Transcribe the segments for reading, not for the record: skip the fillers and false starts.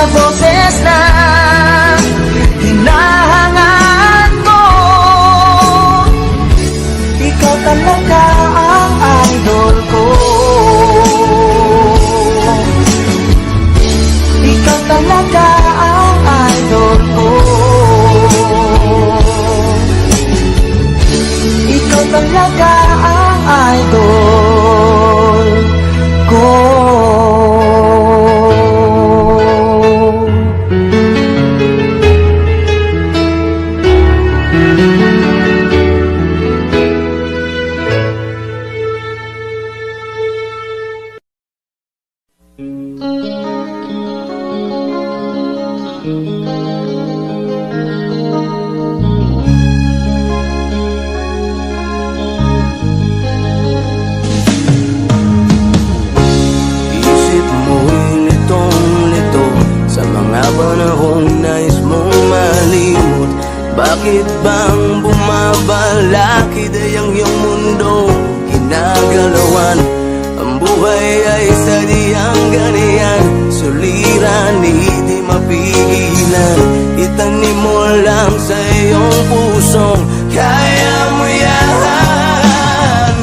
sa boses na hinahangaan mo. Ikaw talaga ang idol ko. Ikaw talaga ang idol ko. Ikaw talaga ang idol ko. Isip mo'y litong-lito sa mga panahong nais mong malimot. Bakit bang bumabalakid ay ang iyong mundong ginagalawan? Ang buhay ay sadyang ganyan, suliranin di mapigilan. Itanim mo lang sa iyong pusong kaya mo yan.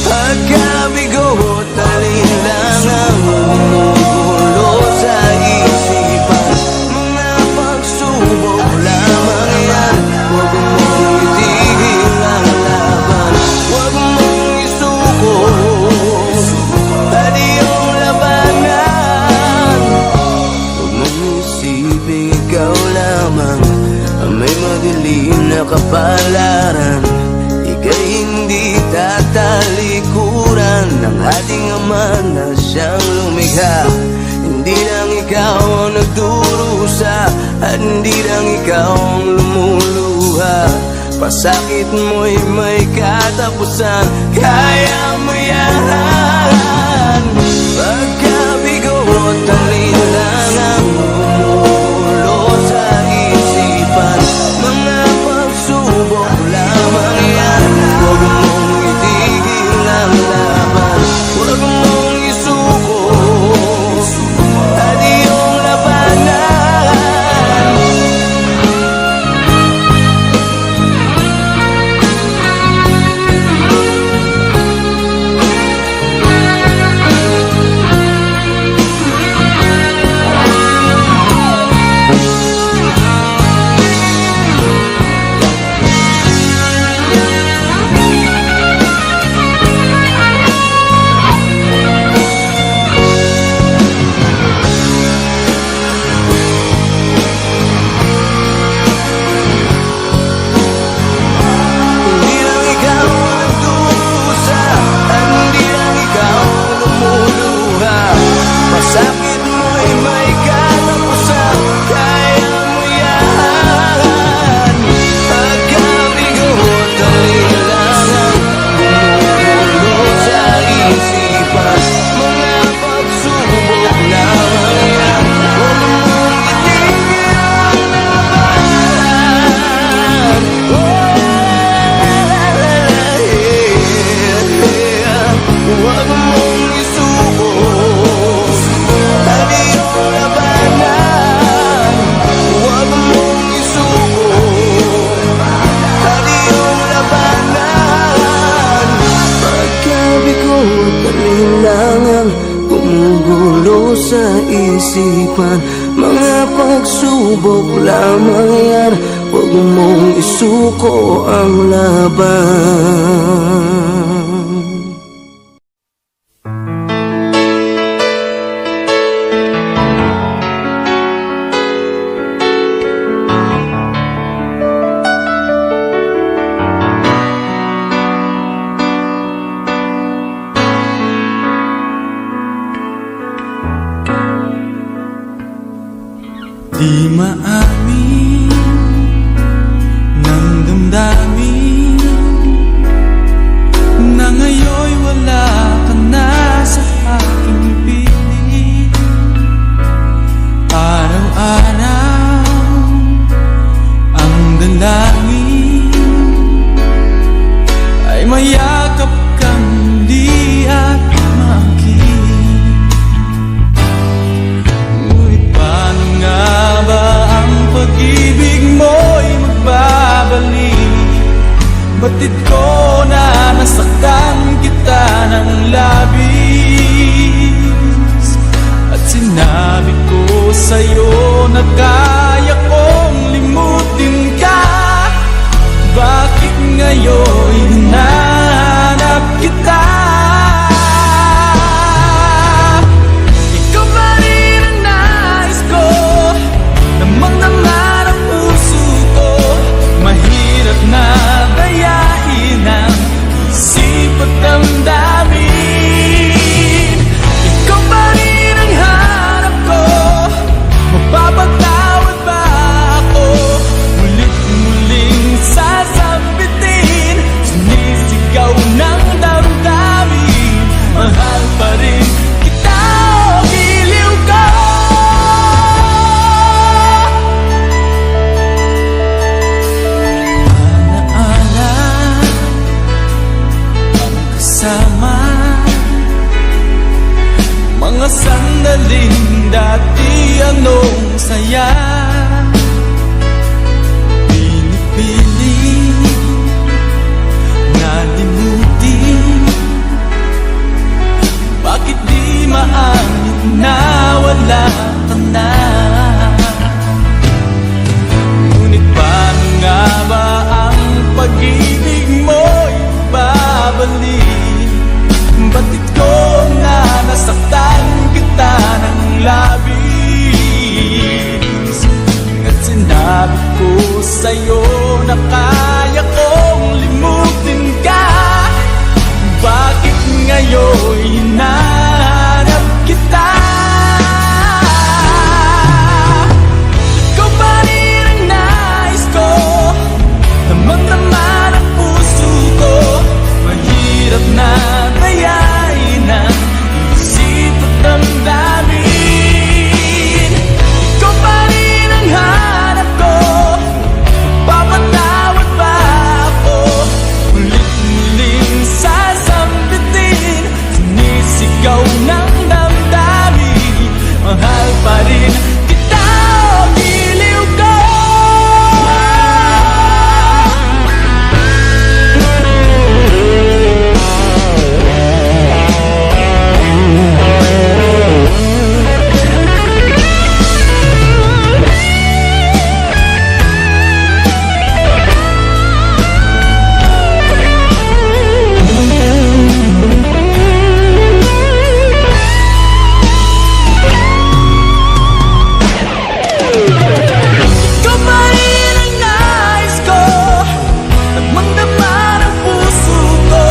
Pagkabigo, talinlang ang gumugulo sa isipan. Mga pagsubok lamang yan, huwag mong itigil ang laban. Huwag mong isuko at iyong labanan. Huwag mong isipin ikaw lamang ang may madilim na kapalaran. Ika'y hindi tatalikuran ng ating Ama na siyang lumikha. Hindi lang ikaw ang nagdurusa at hindi lang ikaw ang lumuluha. Pasakit mo'y may katapusan, kaya mo yan. Pagkabigo at talinlang ang gumugulo sa isipan. Mga pagsubok lamang yan, huwag mong itigil ang laban. Huwag mong isuko at iyong labanan. Hindi lang ikaw ang nagdurusa at hindi lang ikaw ang lumuluha. Pasakit mo'y may katapusan, kaya mo yan. Pagkabigo at talinlang ang gumugulo sa isipan. Mga pagsubok lamang yan, huwag mong itigil ang labanan. Huwag mong isuko at iyong labanan. Huwag mong isuko at iyong labanan. Pagkabigo at talinlang gumugulo sa isipan. Mga pagsubok lamang yan, huwag mong isuko ang laban. Di maamin ng damdamin na ngayon'y wala ka na sa aking piling. Araw-araw ang dalangin ay mayakap kang muli at makinig. Ngunit paano nga Batid ko na nasaktan kita ng labis, at sinabi ko sa'yo na kaya kong limutin ka. Bakit ngayon hinahanap kita? Ikaw pa rin ang nais ko, damang-dama ng puso ko. Mahirap na dayain ang isip at damdamin. Ikaw pa rin ang hanap ko, mapapatawad ba ako? Mulit-muling sasabitin, sinisigaw ng damdamin. Mahal pa rin kita, o giliw ko. Alaala ang kasama, mga sandaling dati anong saya. Pinipili na limutin, bakit di maamin na wala ka na? Ngunit paano nga ba ang pag-ibig mo'y babalik? Batid ko na nasaktan kita ng labis, at sinabi ko sa'yo na kaya kong limutin ka. Bakit ngayon hinahanap kita? Ikaw pa rin ang nais ko, damang-dama ng puso ko. Mahirap na dayain ang isip at damdamin. Ikaw pa rin ang hanap ko, papatawad ba ako? Mulit-muling sasambitin, sinisigaw ng damdamin. Mahal pa rin kita, o giliw ko. Ikaw pa rin ang nais ko, damang-dama ng puso ko.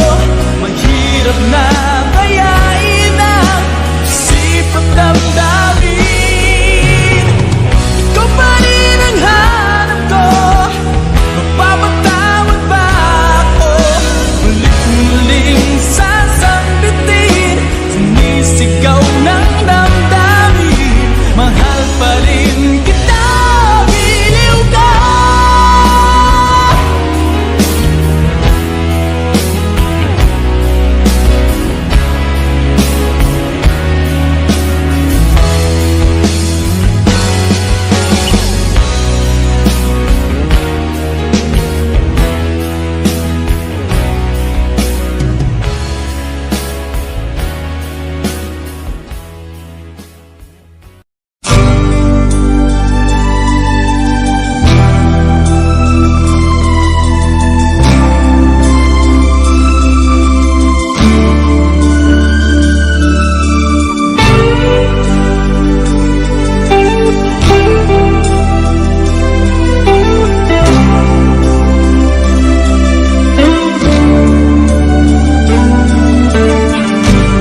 Mahirap na dayain ang isip at damdamin. Ikaw pa rin ang hanap ko, mapapatawad ba ako? Mulit-muling sasambitin, sinisigaw ng damdamin. Mahal pa rin kita, giliw ka.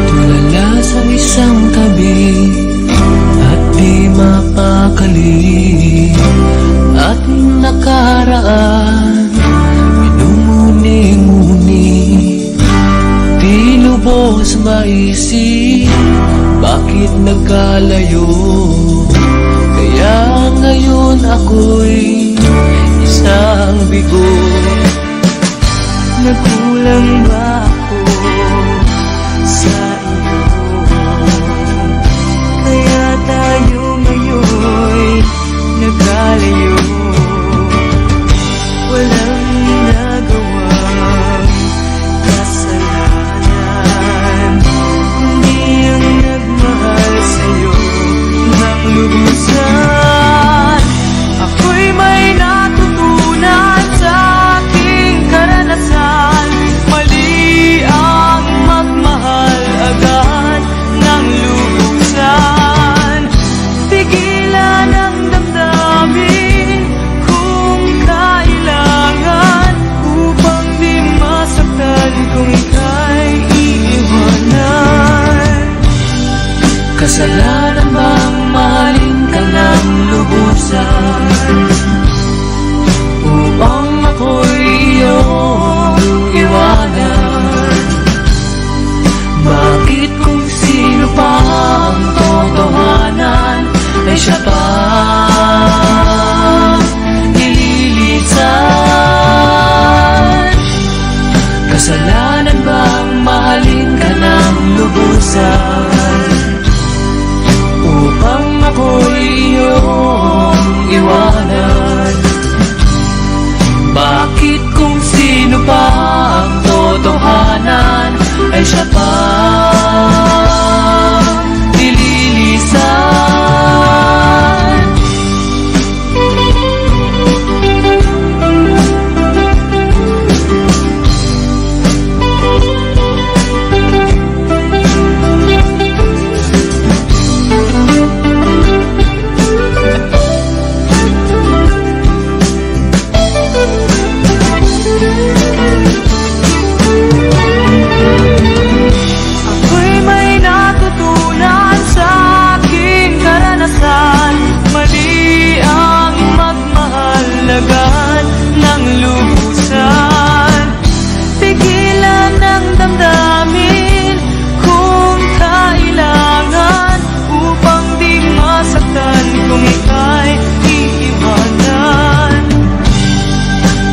Tulala sa isang tabi at di mapakali, ating nakaraan minumuni-muni. Di lubos maisip bakit nagkalayo, kaya ngayon ako'y isang bigo. Nagkulang ba ako sa iyo? Kaya tayo ngayon'y nagkalayo. Walang nagawa Kasalanan bang mahalin ka ng lubusan upang ako'y iyong iwanan? Bakit kung sino pa ang totohanan ay siya pa nililisan? Kasalanan bang mahalin ka ng lubusan upang ako'y iyong iwanan? Bakit kung sino pa ang totohanan ay siya pa nililisan? Ako'y may natutunan sa aking karanasan. Mali ang magmahalagan ng lubusan. Pigilan ang damdamin kung kailangan upang di masaktan kung ika'y iiwanan.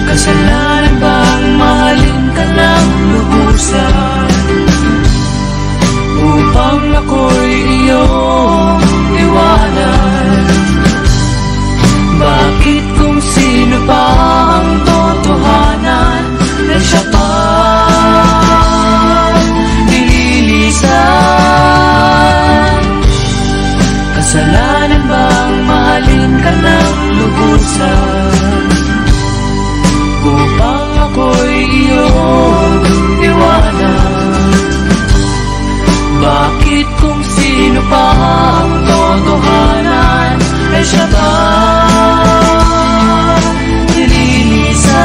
Kasalanan bang mahalin ka ng lubusan upang ako'y iyong iwanan? Bakit kung sino pa ang totohanan ay siya pa nililisan? Kasalanan bang mahalin ka ng lubusan upang ako'y iyong iwanan? Bakit kung sino pa ang totohanan ay siya pa nililisan?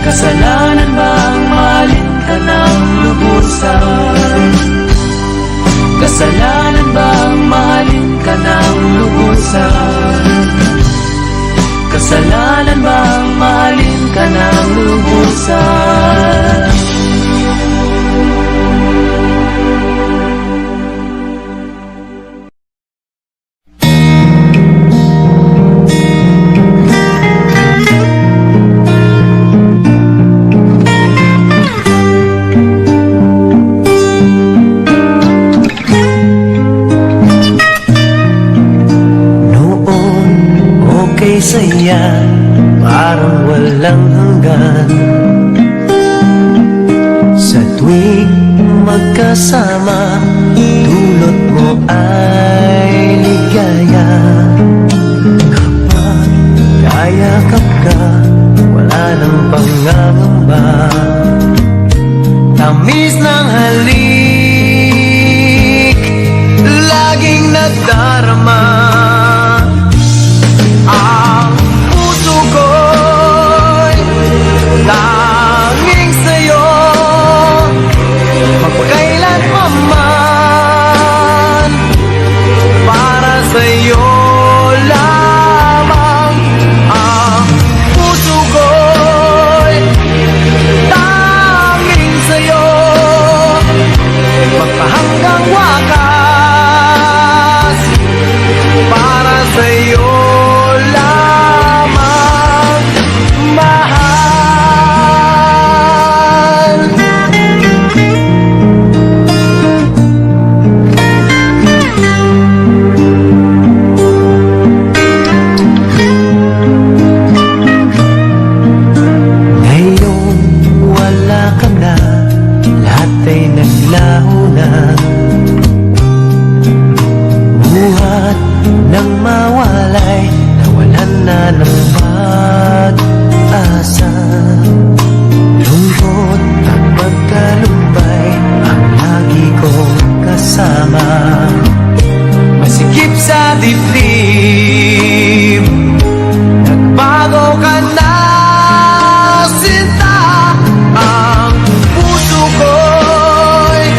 Kasalanan bang mahalin ka ng lubusan? Kasalanan bang mahalin ka ng lubusan? Kasalanan bang mahalin ka ng lubusan? Noon, okay saya, parang walang hanggan. Sa tuwing magkasama, dulot mo ay ligaya. Kapag kayakap ka, wala nang pangangamba. Tamis ng halik, laging nagdarama. Ang puso ko'y tanging sa'yo, magpakailan pa man. Para sa'yo lamang. Ang puso ko'y tanging sa'yo, magpahanggang wakas. Para sa'yo lamang, mahal. Ngayon wala ka na, lahat ay naglaho na. Buhat ng mawalay, nawalan na ng pag-asa. Lungkot at pagkalumbay ang lagi kong kasama. Masikip sa dibdib, nagbago ka na, sinta. Ang puso ko'y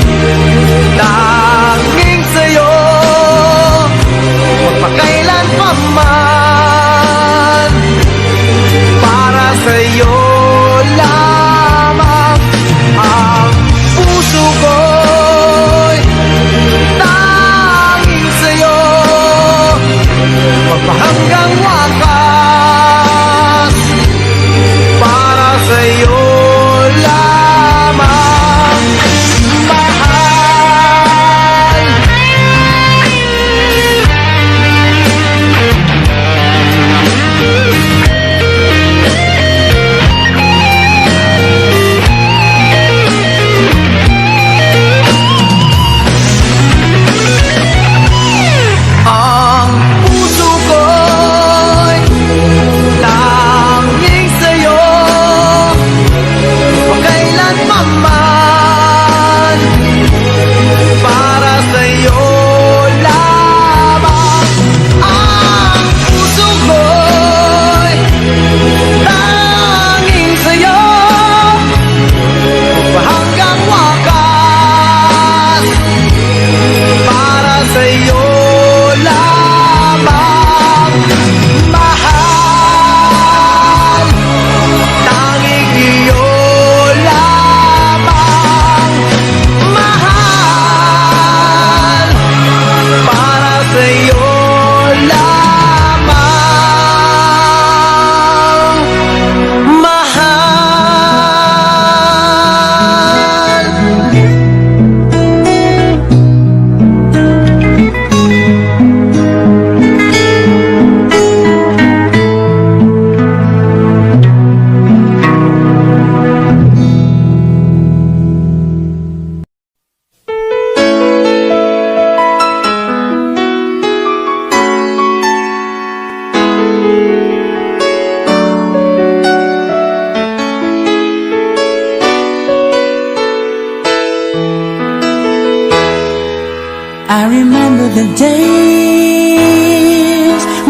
remember the days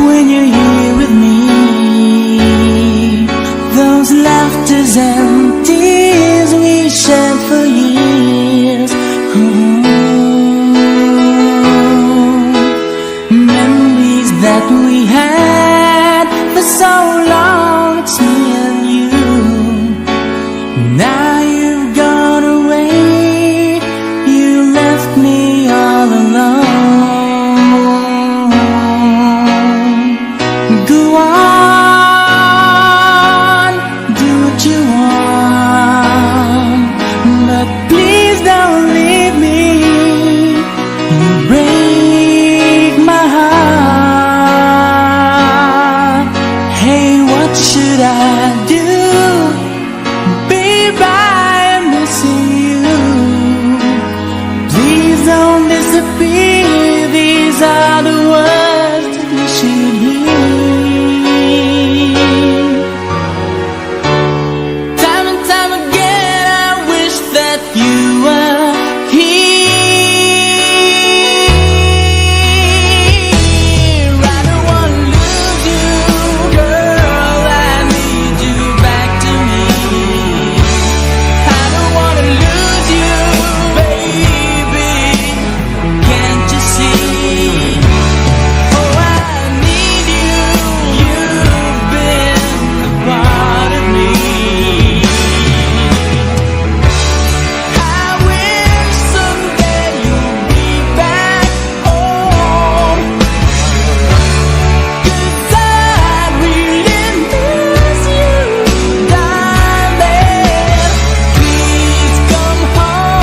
when you're here with me. Those laughters and tears we shared for years. Memories that we had for so long. It's me and you. Now you've gone away. You left me all alone. Go on, do what you want, but please don't leave me. You break my heart. Hey, what should I do? Babe, I'm missing you. Please don't disappear. These are the words that we should hear. Time and time again, I wish that you were here. I don't wanna lose you, girl. I need you back to me. I don't wanna lose you, baby. Can't you see? Oh, I need you. You've been a part of me. I wish someday you'll be back home, 'cause I really miss you, darling. Please come home.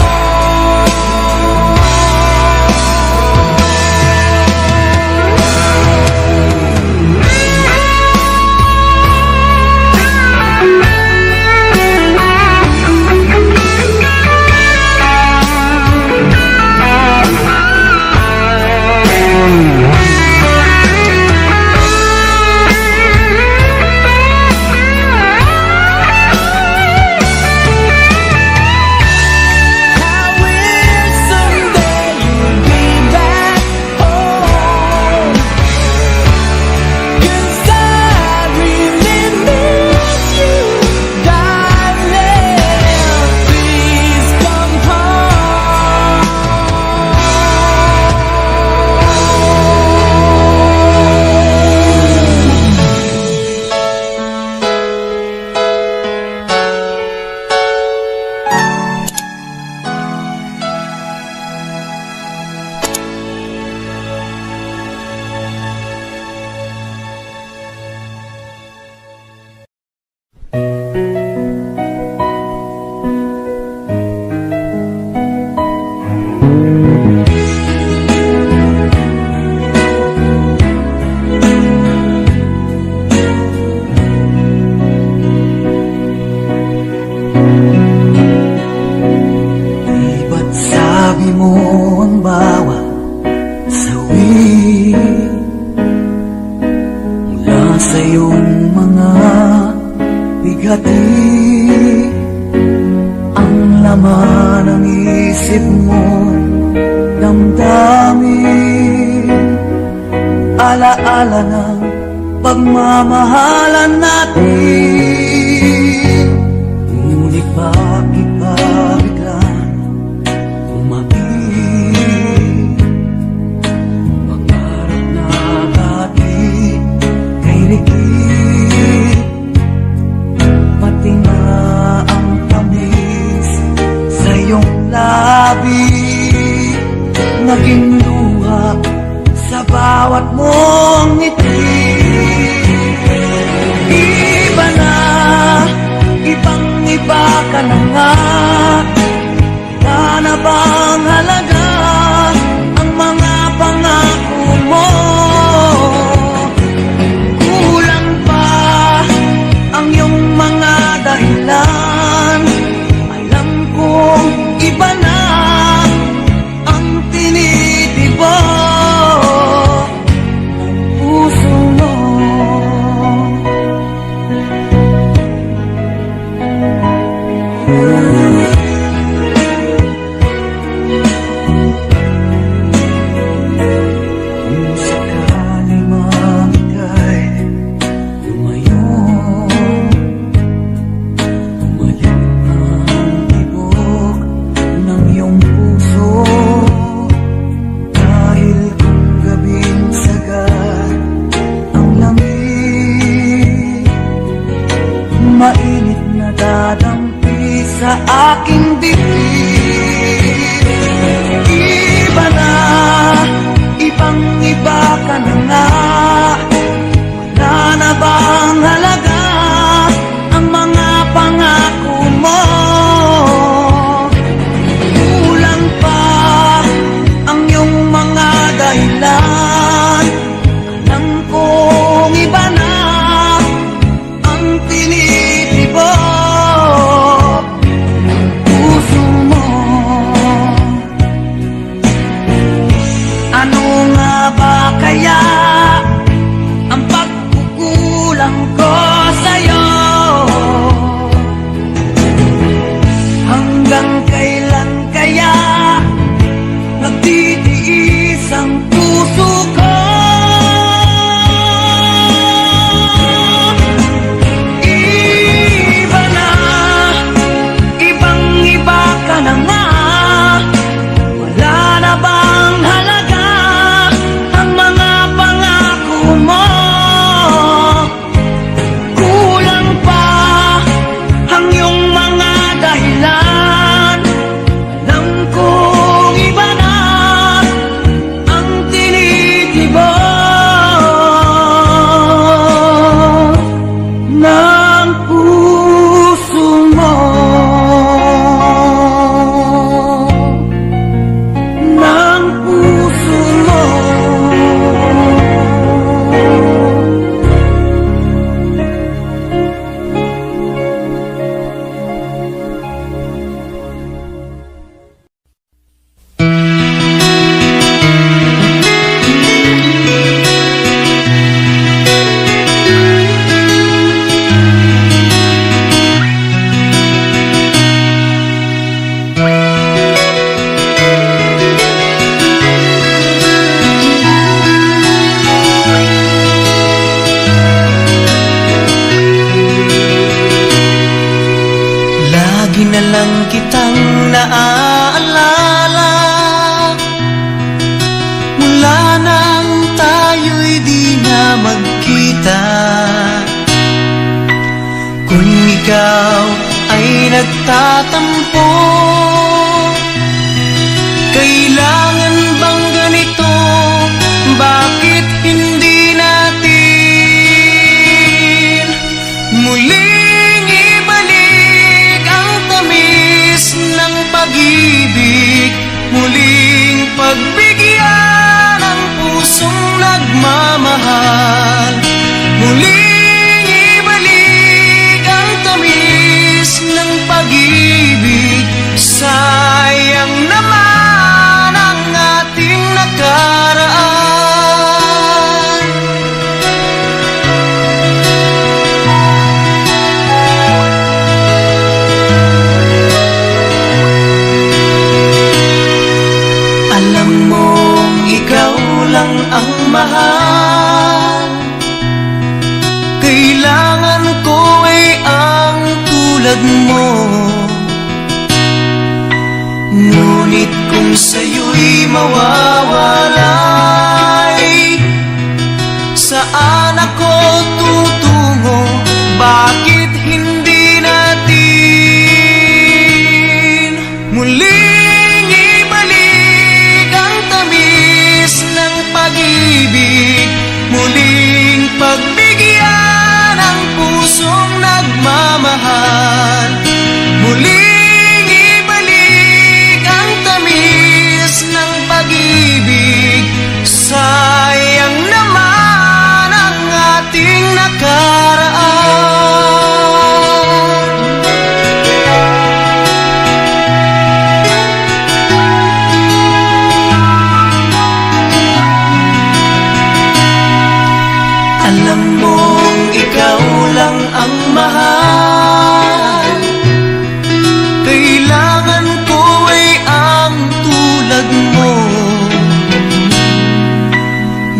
I wish someday you'll be back home, 'cause I really miss you, darling. Please come home. Di ba't sabi mo ang bawat sawi mula sa iyong mga bigati ang laman ng isip mo, damdamin, alaala ng pagmamahalan natin. Ngunit bakit ba biglang umabig? Pangarap na dati kay Ricky, pati na ang tamis sa iyong labi, naging luha sa bawat mong ngiti. Iba na, ibang-iba ka na nga. Wala na bang halaga ang mga pangako mo? Kulang pa ang iyong mga dahilan. Alam kong iba na ang tinitibo. aking dibdib. Iba na, ibang-iba ka na nga. Wala na bang halaga ang mga pangako mo? Kulang pa ang iyong mga dahilan. Alam kong iba na ang tinitibok puso mo. Ano nga ba kaya ang pagkukulang ko sa'yo? Hanggang kailan kaya nagtitiis ang puso ko? Iba na, ibang-iba ka na nga. Wala na bang halaga ang mga pangako mo? Kulang pa ang iyong mga dahilan. Alam kong iba na ang tinitibok ng puso mo. Ng puso mo. Lagi na lang kitang naaalala mula nang tayo'y di na magkita. Kung ikaw ay nagtatampo, kailangan bang ganito? Bakit hindi natin muling ibalik ang tamis ng pag-ibig? Muling pagbigyan ang pusong nagmamahal. Muling ibalik ang tamis ng pag-ibig. Sayang naman ang ating nakaraan. Alam mong ikaw lang ang mahal. Kailangan ko ay ang tulad mo. Ngunit kung sa'yo'y mawawalay, saan ako tutungo? Bakit hindi natin muling ibalik ang tamis ng pag-ibig? Muling pagbigyan ang pusong nagmamahal. Muling ibalik ang tamis ng pag-ibig. Sayang naman ang ating nakaraan. Alam mong ikaw lang ang mahal. Kailangan ko ay ang tulad mo.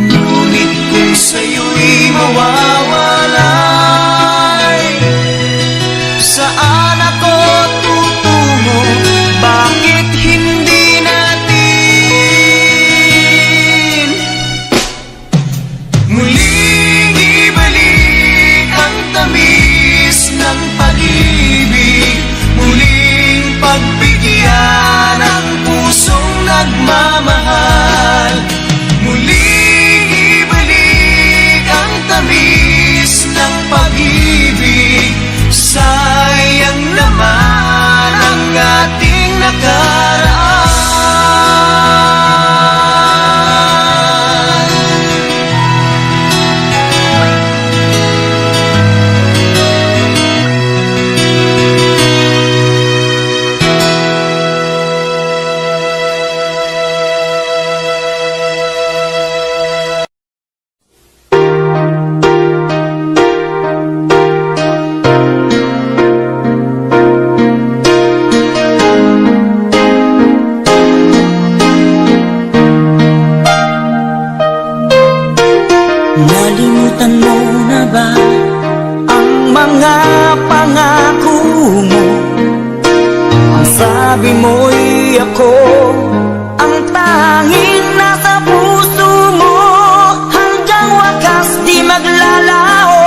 Ngunit kung sa'yo'y mawawalay, saan ako tutungo? Bakit hindi natin muling ibalik ang tamis ng Nakalimutan mo na ba ang mga pangako mo? Ang sabi mo'y ako ang tanging nasa puso mo. Hanggang wakas di maglalaho,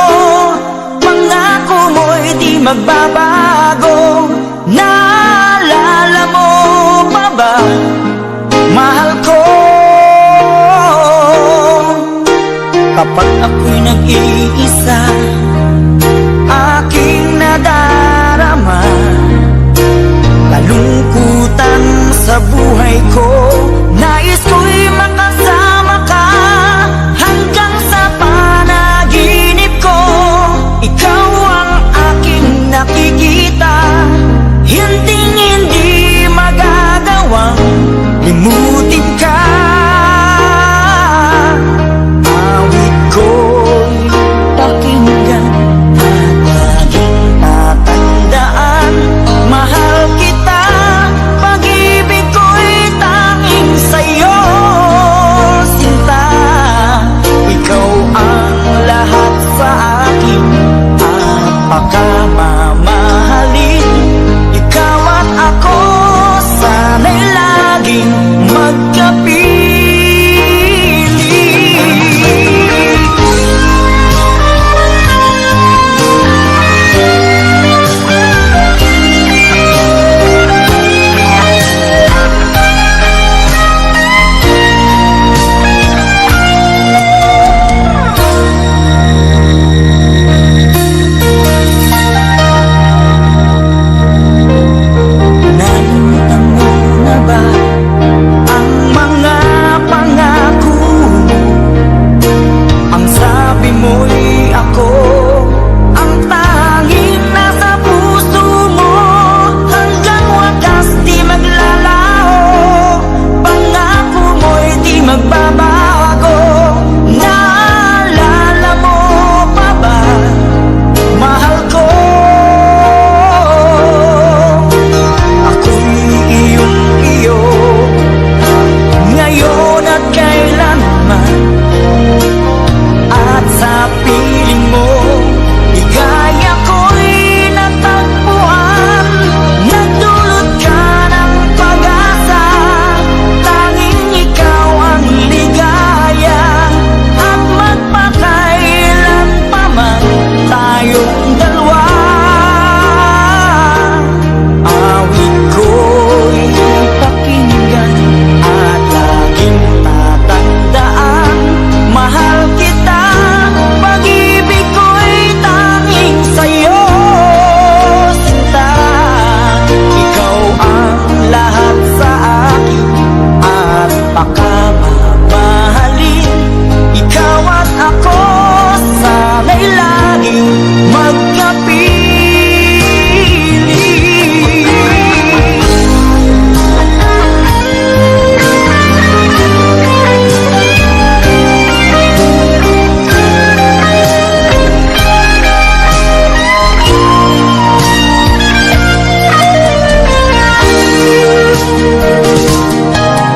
pangako mo'y di magbabago. Naalala mo pa ba, mahal ko? kapag ako'y nag-iisa? Aking nadarama kalungkutan sa buhay ko. Nais ko'y makasama ka hanggang sa panaginip ko. Ikaw ang aking nakikita, hindi magagawang limutin ka. Awit ko'y pakinggan at laging tatandaan. Mahal kita, pag-ibig ko'y tanging sa'yo, sinta. Ikaw ang lahat sa akin at pakamamahalin. Ikaw at ako, sana'y laging magkapili. Nalimutan mo na ba Ang mga pangako mo? Ang sabi mo'y ako ang tanging nasa puso mo. Hanggang wakas di maglalaho, pangako mo'y di magbabago. Naalala mo pa ba, mahal ko? Ako'y iyong-iyo ngayon at kailanman. At sa piling mo, ligaya ko'y natagpuan. Nagdulot ka ng pag-asa, tanging ikaw ang ligaya. At magpakailan pa man tayong dalawa. Awit ko'y pakinggan at laging tatandaan. Mahal kita, pag-ibig ko'y tanging sa'yo, sinta. Ikaw ang lahat sa akin at pakamamahalin. Ikaw at ako, sana'y laging magkapili.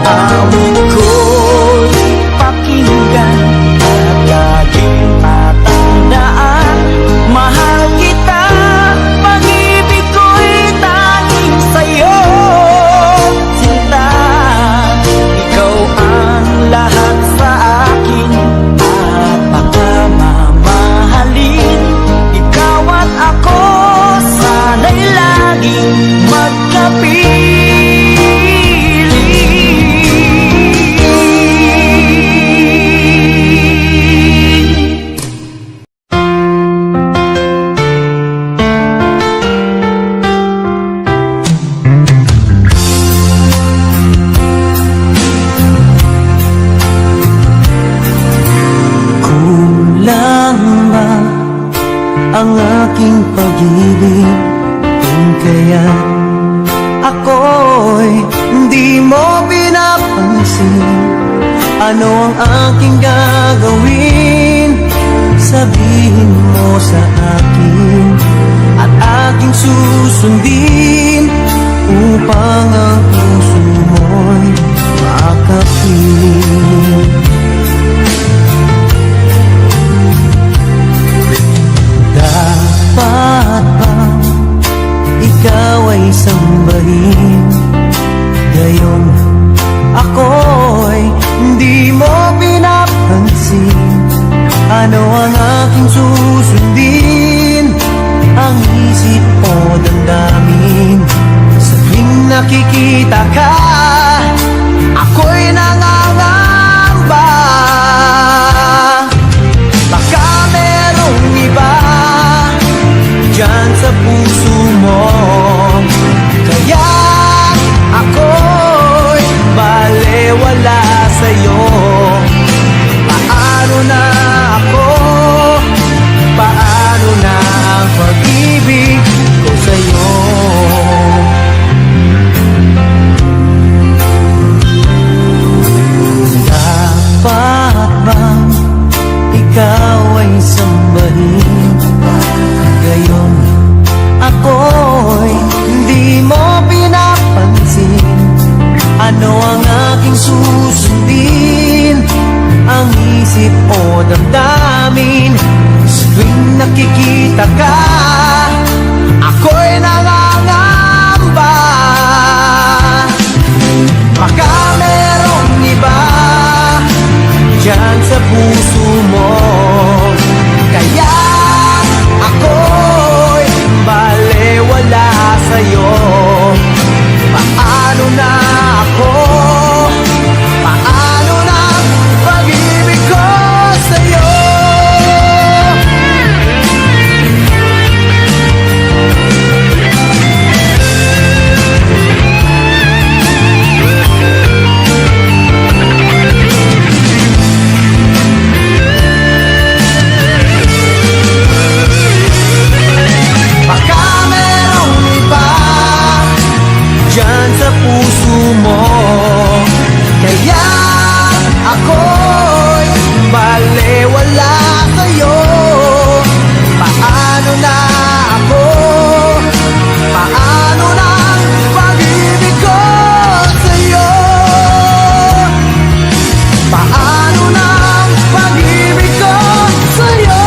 Awit ko'y pakinggan at laging tatandaan. Mahal kita, pag-ibig ko'y tanging sa'yo, sinta. Ikaw ang lahat sa akin at pakamamahalin. Ikaw at ako, sana'y laging magkapili. Kulang ba ang aking pag-ibig? Kung kaya ako'y hindi mo pinapansin, ano ang aking gagawin? Sabihin mo sa akin at aking susundin, upang ang puso mo'y makapiling. Ano ang aking susundin? Ang isip o damdamin? Sa tuwing nakikita ka, ako'y nangangamba. Baka merong iba dyan sa puso mo, kaya ako'y balewala sa'yo. Paano na ako? Paano na ang pag-ibig ko sa'yo? Dapat bang ikaw ay sambahin? Gayon ako'y hindi mo pinapansin. Ano ang aking susundin? Ang isip o damdamin? Sa tuwing nakikita ka, ako'y nangangamba. Baka merong iba dyan sa puso mo, kaya ako'y balewala sa'yo. Paano na ako? Paano na pag-ibig ko sa'yo? Baka merong iba dyan sa puso mo, kaya ako'y balewala sa'yo. Paano na ako? Paano na ang pag-ibig ko sa'yo? Paano na ang pag-ibig ko sa'yo?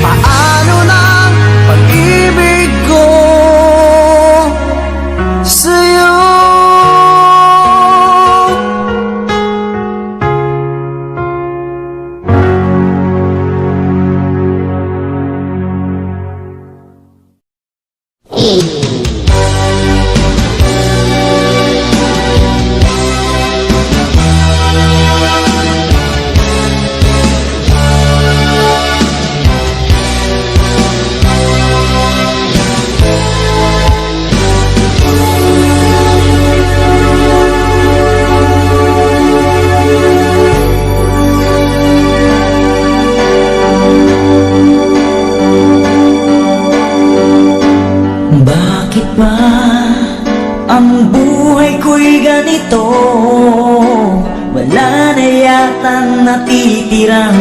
Paano na ang pag-ibig ko sa'yo? Bakit ba ang buhay ko'y ganito? Wala na yatang natitirang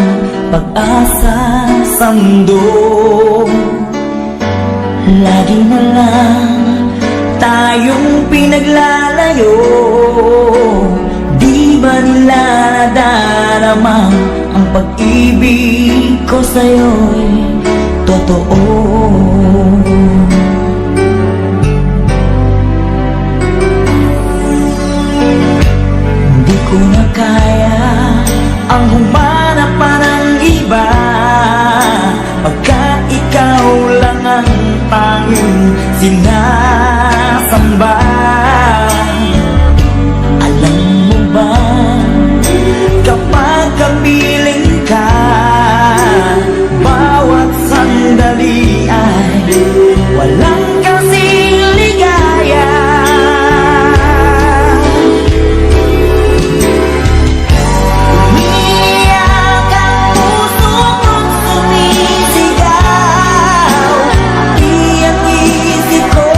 pag-asa sa mundo. Lagi na lang tayong pinaglalayo. Di ba nila nadarama ang pag-ibig ko sa'yo'y totoo? Di ko na kaya ang humanap pa ng iba, pagkat ikaw lang ang tanging sinasamba. Alam mo ba, kapag kapiling ka, bawat sandali ay walang kasing ligaya. Isip ko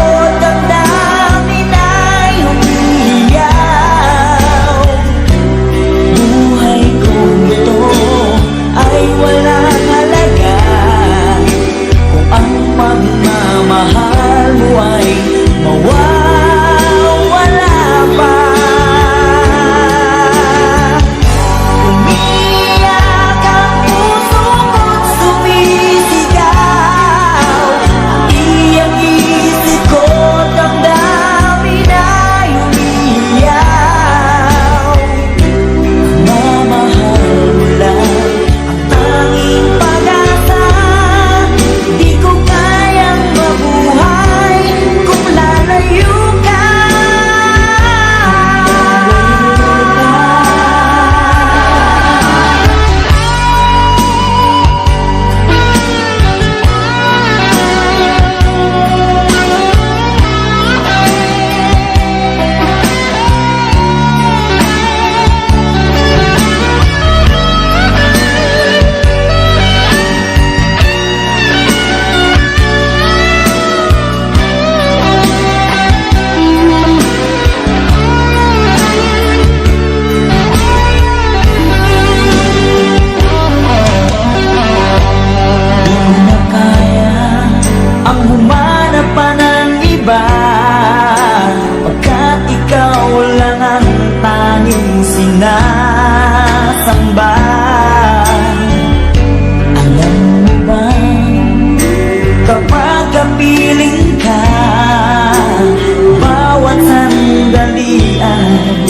sinasamba. Alam mo ba, kapag kapiling ka, bawat sandali ay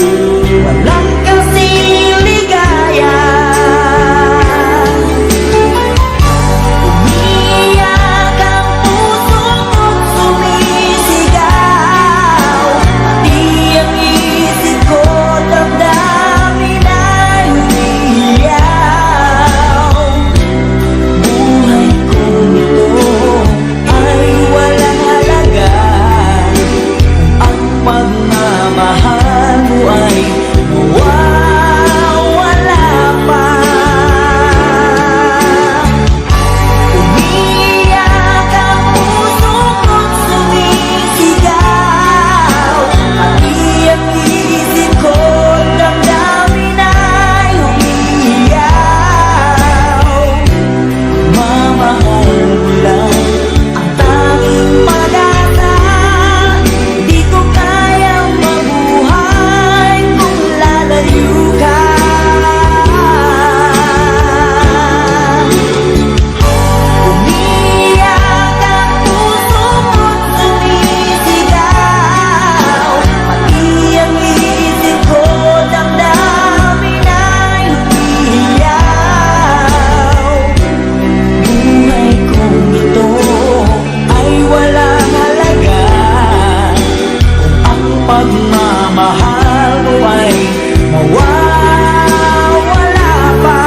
walang kasing ligaya. Umiiyak ang puso mo't sumisigaw, pati ang isip ko damdamin ay umiiyaw. Buhay ko ito ay walang halaga kung ang pagmamahal mo ay mawawala pa. Umiiyak ang puso ko't sumisigaw, pati ang isip ko damdamin ay umiiyaw. Mamahal mo lang ang tanging pag-asa, di ko kayang mabuhay kung lalayo ka. Umiiyak ang puso mo't sumisigaw, pati ang isip ko damdamin ay umiiyaw. Buhay kong ito ay walang halaga kung ang pagmamahal mo ay mawawala pa.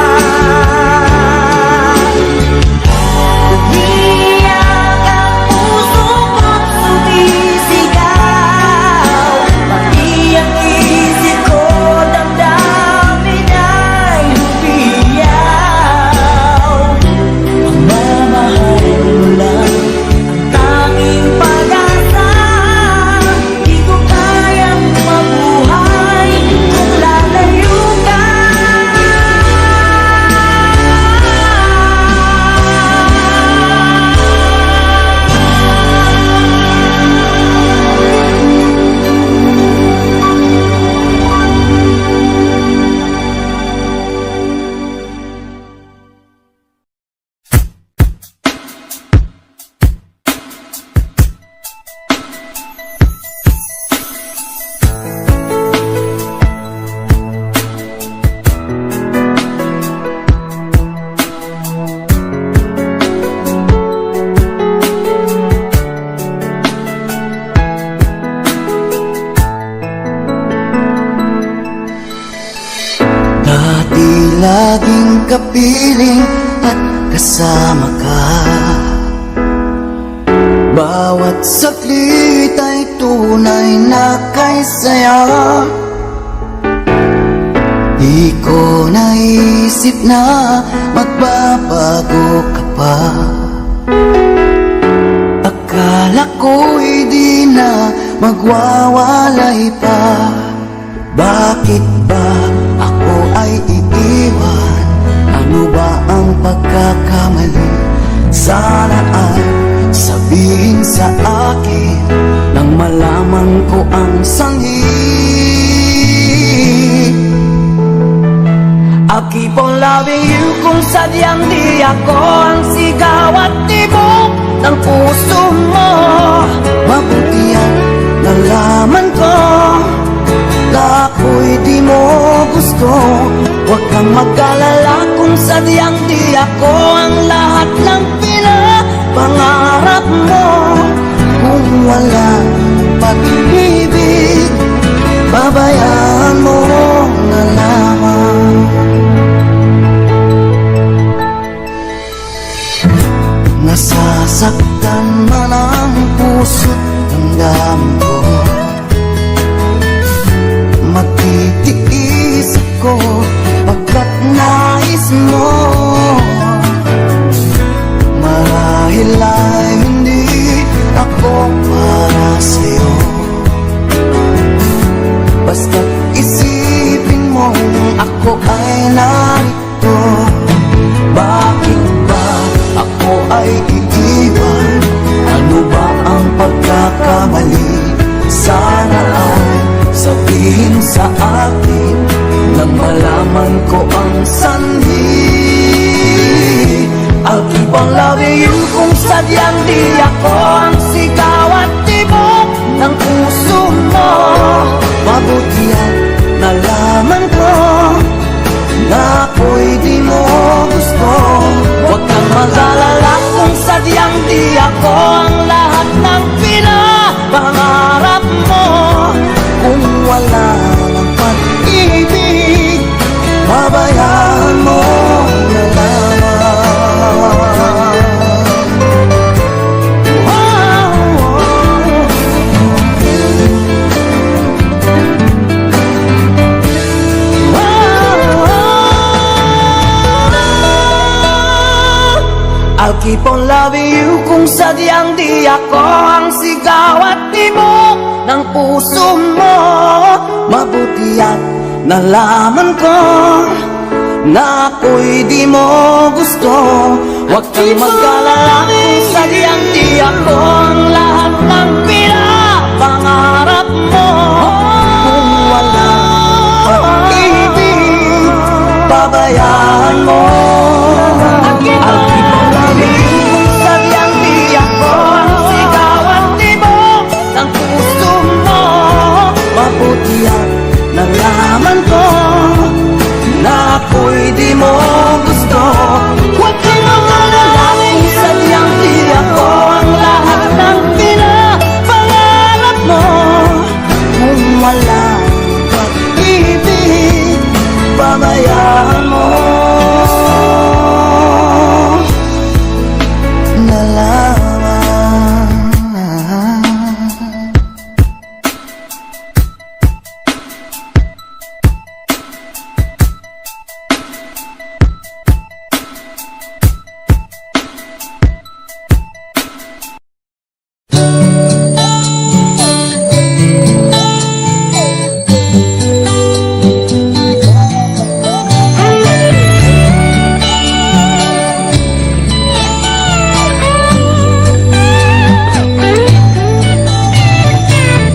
Umiiyak ang puso ko't sumisigaw, pati ang isip ko damdamin ay umiiyaw. Mamahal mo lang ang tanging pag-asa, di ko kayang mabuhay kung lalayo ka. Dati laging kapiling at kasama ka, bawat saglit ay tunay na kay saya. Di ko naisip na magbabago ka pa. Akala ko'y di na magwawalay pa. Bakit ba ako ay iiwan? Ano ba ang pagkakamali? Sana ay sabihin sa akin nang malaman ko ang sanhi. I'll keep on loving you kung sadyang di ako ang sigaw at tibok ng puso mo. Mabuti ang nalaman ko na ako'y di mo gusto. Huwag kang mag-alala kung sadyang di ako ang lahat ng pinapangarap mo. Kung wala pag-ibig, babayaan mo na lamang. Nasasaktan man ang puso't damdamin ko, magtitiis ako pagkat nais mo. Marahil ay hindi ako para sa'yo, basta't isipin mo ako ay narito. Bakit ba ako ay iiwan? Ano ba ang pagkakamali? Sana ay sabihin sa akin nang malaman ko ang sanhi. I'll keep on loving you kung sadyang di ako ang sigaw at tibok ng puso mo. Mabuti at nalaman ko na ako'y di mo gusto. Huwag kang mag-alala kung sadyang di ako ang lahat ng pinapangarap mo. Kung wala ng pag-ibig, pabayaan mo na lamang. I'll keep on loving you kung sadyang di ako ang sigaw at tibok ng puso mo. Mabuti at nalaman ko na ako'y di mo gusto. Huwag kang mag-alala kung sadyang di ako ang lahat ng pinapangarap mo. Kung wala pag-ibig, pabayaan mo. I'll keep on loving you kung sadyang di ako ang sigaw at tibok ng puso mo. Mabuti at nalaman ko na ako'y di mo gusto. Huwag kang mag-alala kung sadyang di ako ang lahat ng pinapangarap mo. Kung wala pag-ibig, pabayaan mo na lamang.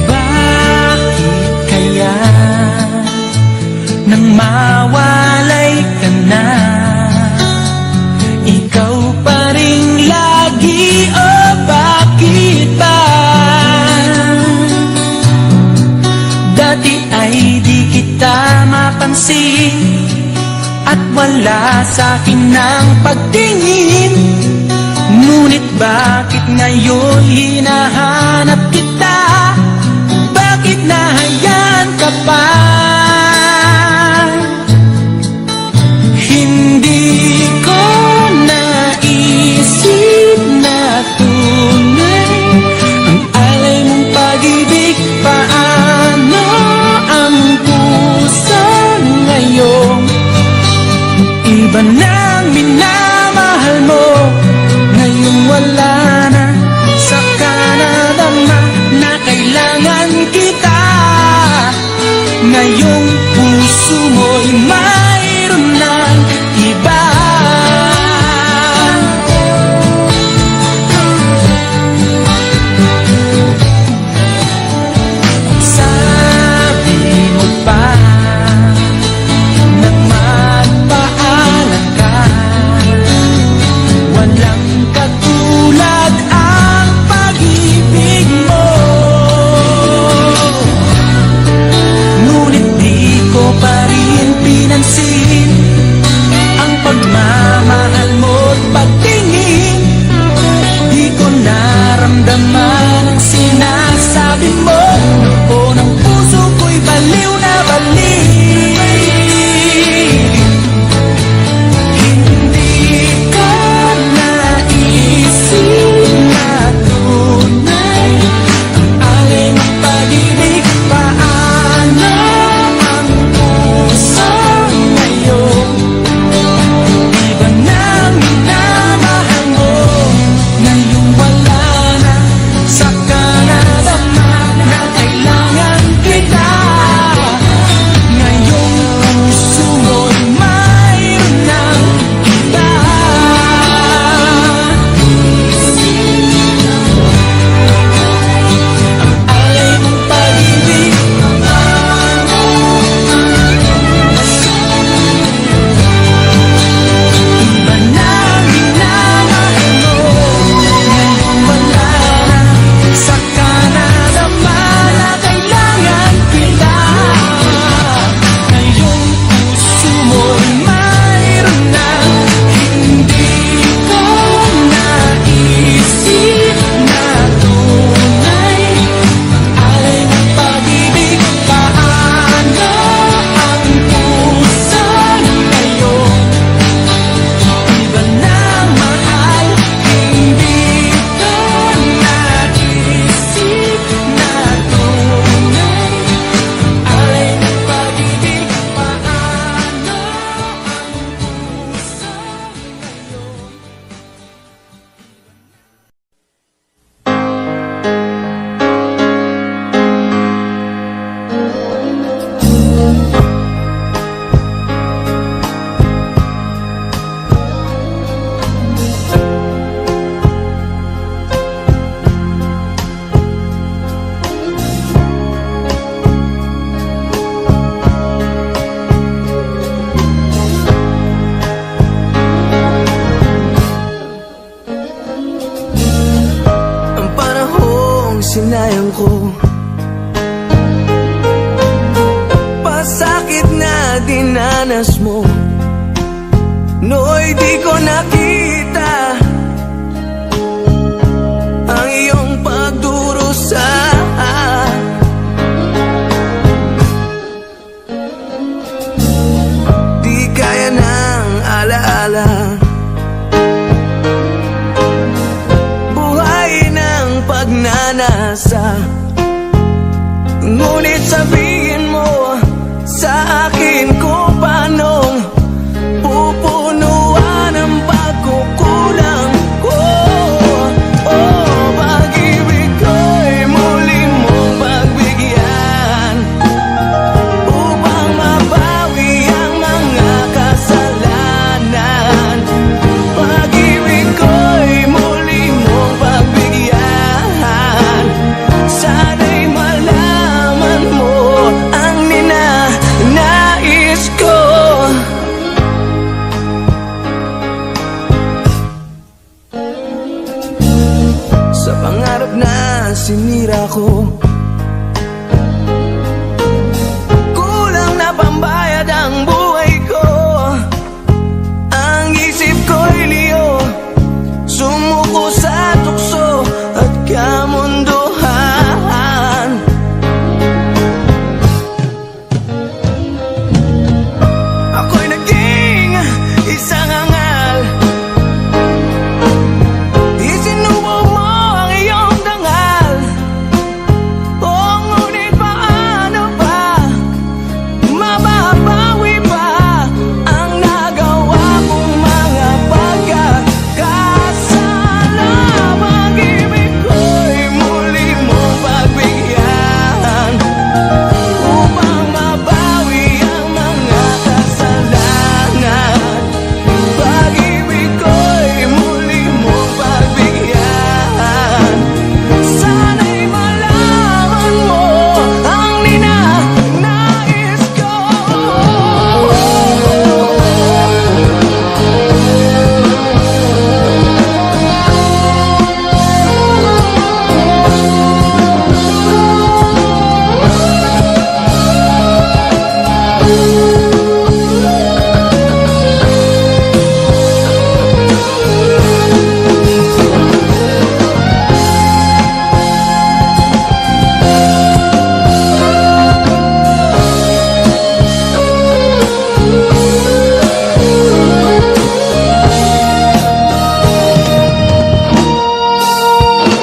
Bakit kaya nang mawalay ka na, ikaw pa rin lagi o bakit ba? Dati ay di kita mapansin at wala sa'kin ng pagtingin. Ngunit bakit ngayon hinahanap kita? Bakit nahayaan ka pa? Hindi ko naisip na tunay ang alay mong pag-ibig. Paano ang puso ngayon? Iba nang minamahal mo, ngayon wala na. Saka nadama na kailangan kita. Ngayong ko. Pasakit na dinanas mo, nooy di ko nakita ang iyong pagdurusa. Di kaya ng alaala, buhay ng pagnanasa. Ngunit sabihin mo sa akin kung paanong pupunuan ang pagkukulang ko. Oh, pag-ibig ko'y muli mong pagbigyan upang mabawi ang mga kasalanan. Pag-ibig ko'y muli mong pagbigyan. Sana'y malaman mo ang ninanais ko. Sa pangarap na sinira ko, kulang na pambayad ang buhay ko. Ang isip ko'y liyo, sumuko sa tukso at kamunduhan. Ako'y naging isang angal, isinubo mo ang iyong dangal. Oh, ngunit paano ba mababawi pa ang nagawa kong mga pagkakasala? Pag-ibig ko'y muli mong pagbigyan upang mabawi ang mga kasalanan. Pag-ibig ko'y muli mong pagbigyan. Sana'y malaman mo ang ninanais ko.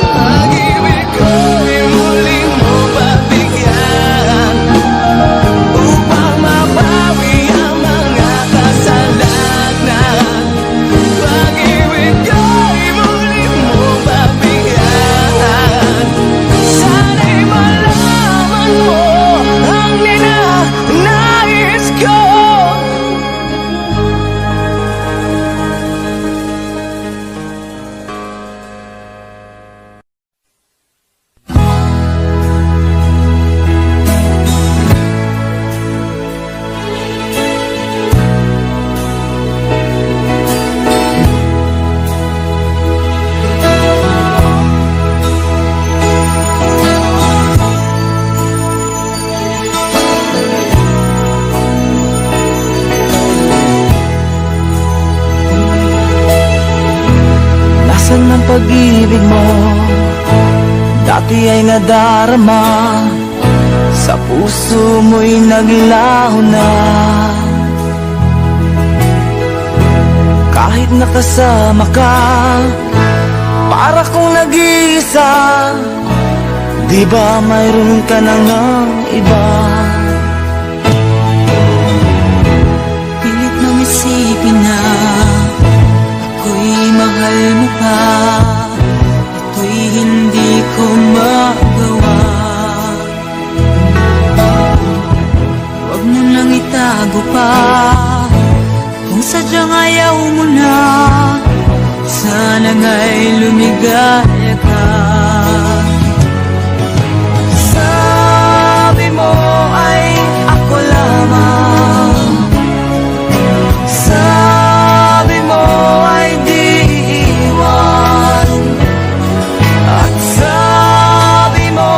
Pag-ibig ko'y muli mong pagbigyan upang mabawi ang mga kasalanan. Pag-ibig ko'y muli mong pagbigyan. Sana'y malaman mo ang ninanais ko. Nasaan ang pag-ibig mo? Dati ay nadarama, sa puso mo'y naglaho na. Kahit nakasama ka, para kong nag-iisa. Di ba mayroon ka na ngang iba? Pilit nang isipin na ako'y mahal mo pa. Ito'y hindi ko magawa. Huwag mo nang itago pa kung sadyang ayaw mo na. Sana nga'y lumigaya ka. Sabi mo ay ako lamang, sabi mo ay di iwan, at sabi mo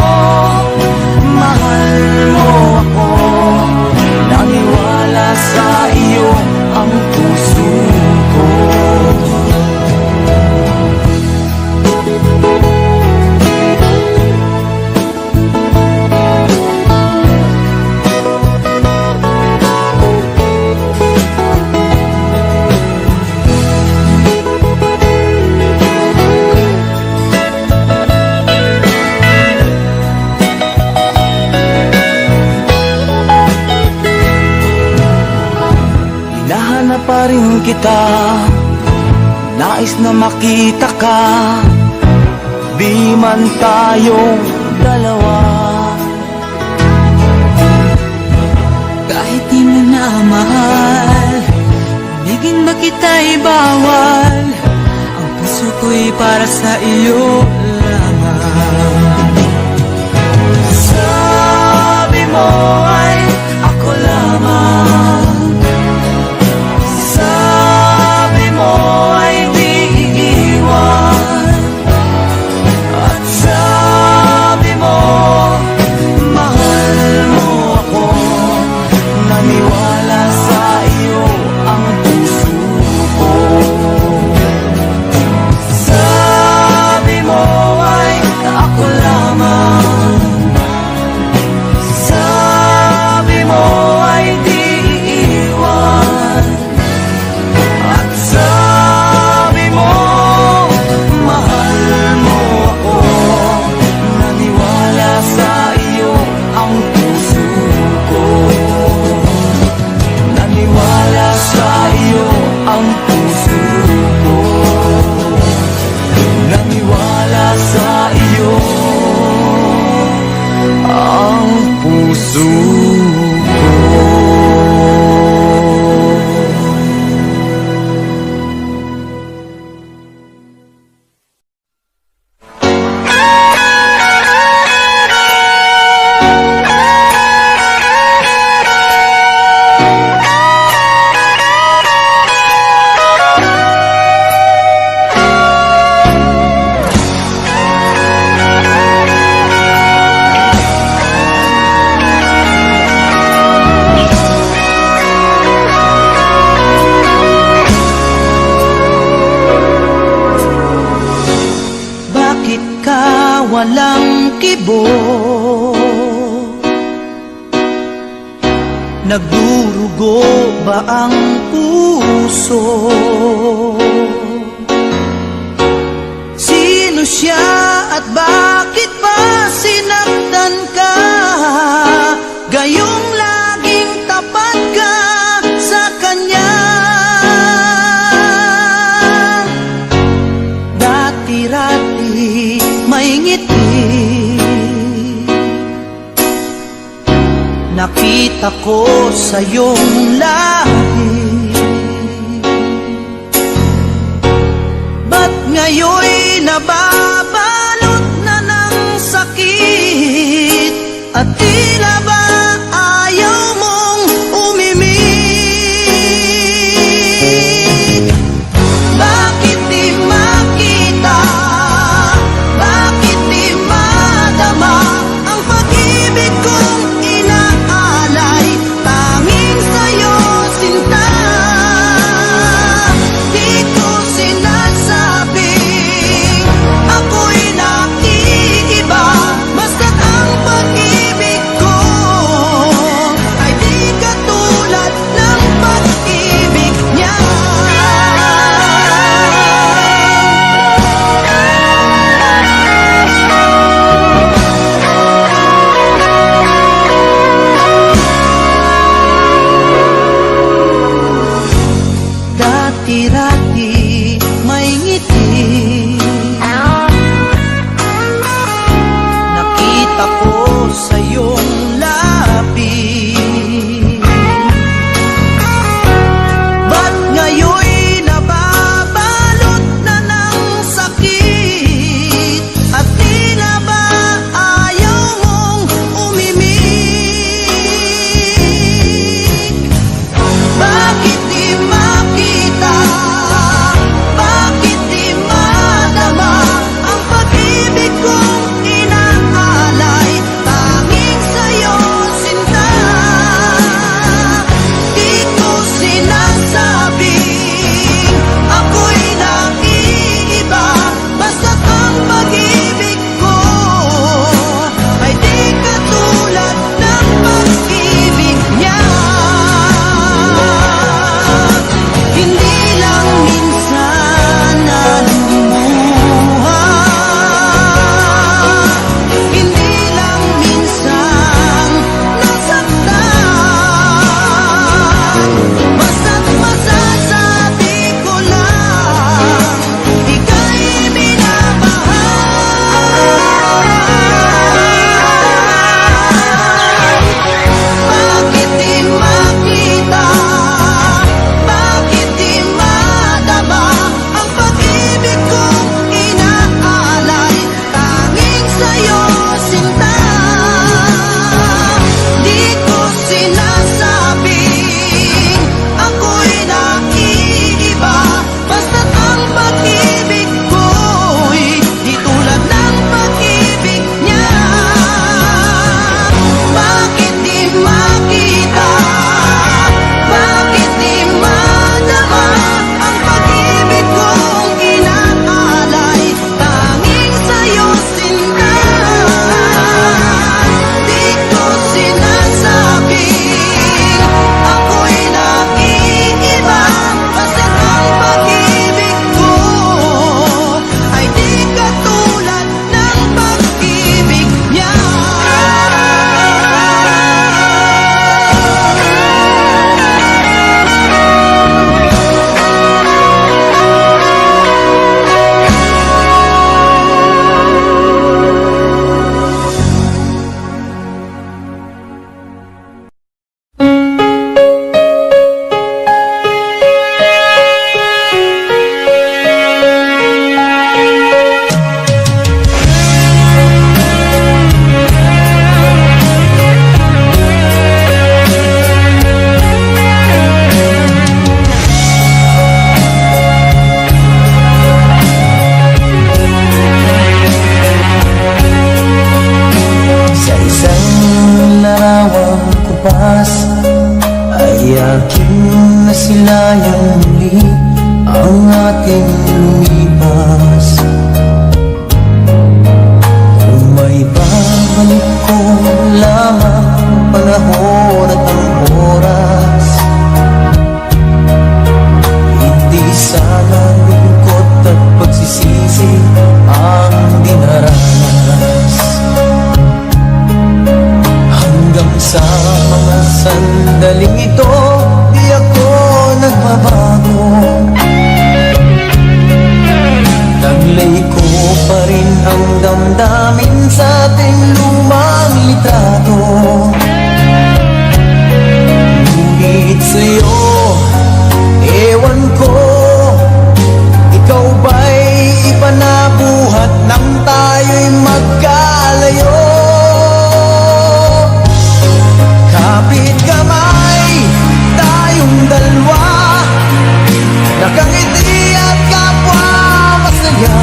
na pa rin kita, nais na makita ka, di man tayong dalawa. Kahit di mo na mahal, ibigin ba kita'y bawal, ang puso ko'y para sa iyo lamang. Sabi mo ay ako lamang, sabi mo ay di iiwan, at sabi mo mahal mo ako, naniwala sa iyo ang puso ko. Sabi mo ay ako lamang, sabi mo ay di iiwan, at sabi mo mahal mo ako, naniwala sa iyo ang puso ko, naniwala sa iyo ang puso ko, naniwala sa iyo ang puso ko. Bakit ka walang kibo? Nagdurugo ba ang puso? Sino siya at bakit ba sinaktan ka? Gayong laging tapat ka sa kanya. Dati-rati may ngiti, nakita ko sa iyong lahi. Ba't ngayon'y nababalot na ng sakit, at tila ba ayaw mong umimik? Bakit di makita? Bakit di madama ang pag-ibig kong inaalay? Tanging sa'yo, sinta, di ko sinasabing ako'y naiiba. Basta't ang pag-ibig ko ay di katulad ng pag-ibig niya. Dati-rati may ngiti, nakita ko sa iyong labi. Ba't ngayon'y nababalot na ng sakit, at tila ba ayaw mong umimik? Bakit di makita? Bakit di madama ang pag-ibig kong inaalay? Tanging sa'yo, sinta, di ko sinasabing ako'y naiiba. Basta't ang pag-ibig ko ay di katulad ng pag-ibig niya. Hindi lang minsan naluluha, hindi lang minsan nasaktan, basta't masaya masilayang muli ang ating lumipas. Kung may babalik ko lamang ang panahon at ang oras, hindi sana lungkot at pagsisisi ang dinaranas. Hanggang sa mga sandaling ito, di ako nagbabago. Taglay ko pa rin ang damdamin sa ating lumang litrato. Ngunit sa'yo, ewan ko, ikaw ba'y iba na buhat nang tayo'y magkalayo? Kapit kamay, tayong dalawa, nakangiti at kapwa masaya.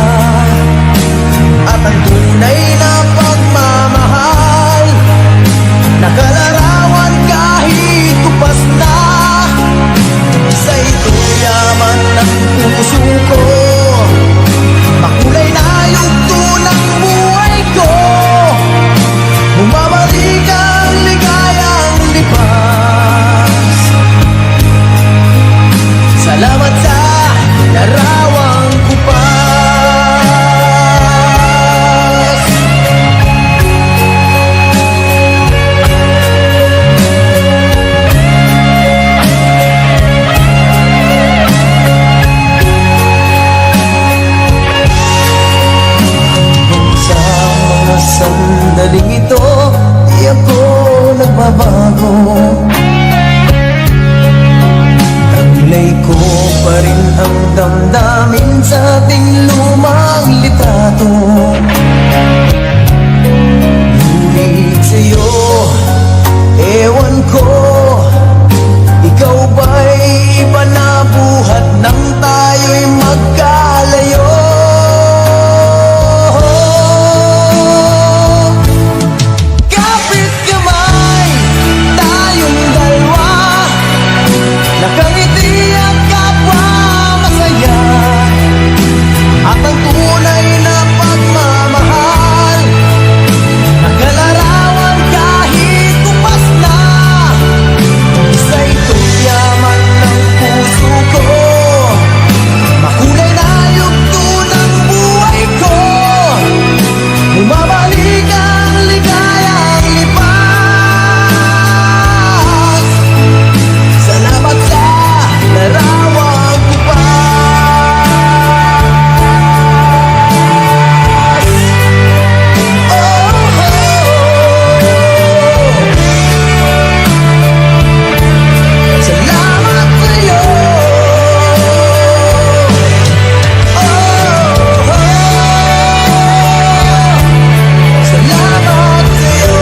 At ang tunay na pagmamahal, nakalarawan kahit kupas na. Sa ito'y yaman ng puso ko, makulay na yugto ng buhay ko. Bumabalik ang ligayang lipas. Salamat sa larawang kupas. Sa mga sandaling ito, di ako nagbabago. Taglay ko pa rin ang damdamin sa ating lumang litrato. Ngunit sa'yo, ewan ko, ikaw ba'y iba na buhat nang tayo'y magkalayo? Kapit kamay, tayong dalawa, nakangiti at kapwa masaya. At ang tunay na pagmamahal, nakalarawan kahit kupas na. Sa ito'y yaman ng puso ko, makulay na yugto ng buhay ko. Bumabalik ang ligayang lipas. Salamat sa larawang kupas. Oh, oh, salamat sa'yo. Oh, oh, salamat sa'yo.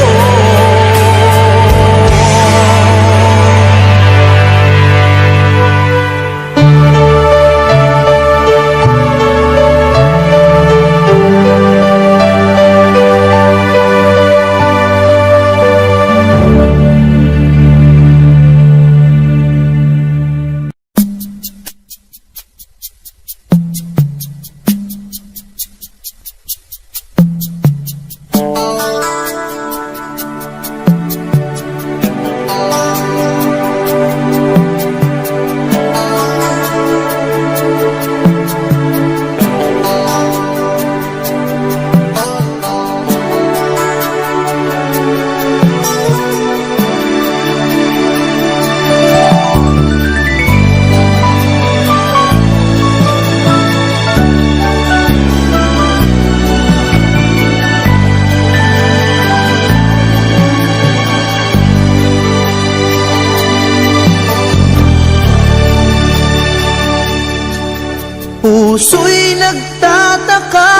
Puso'y nagtataka,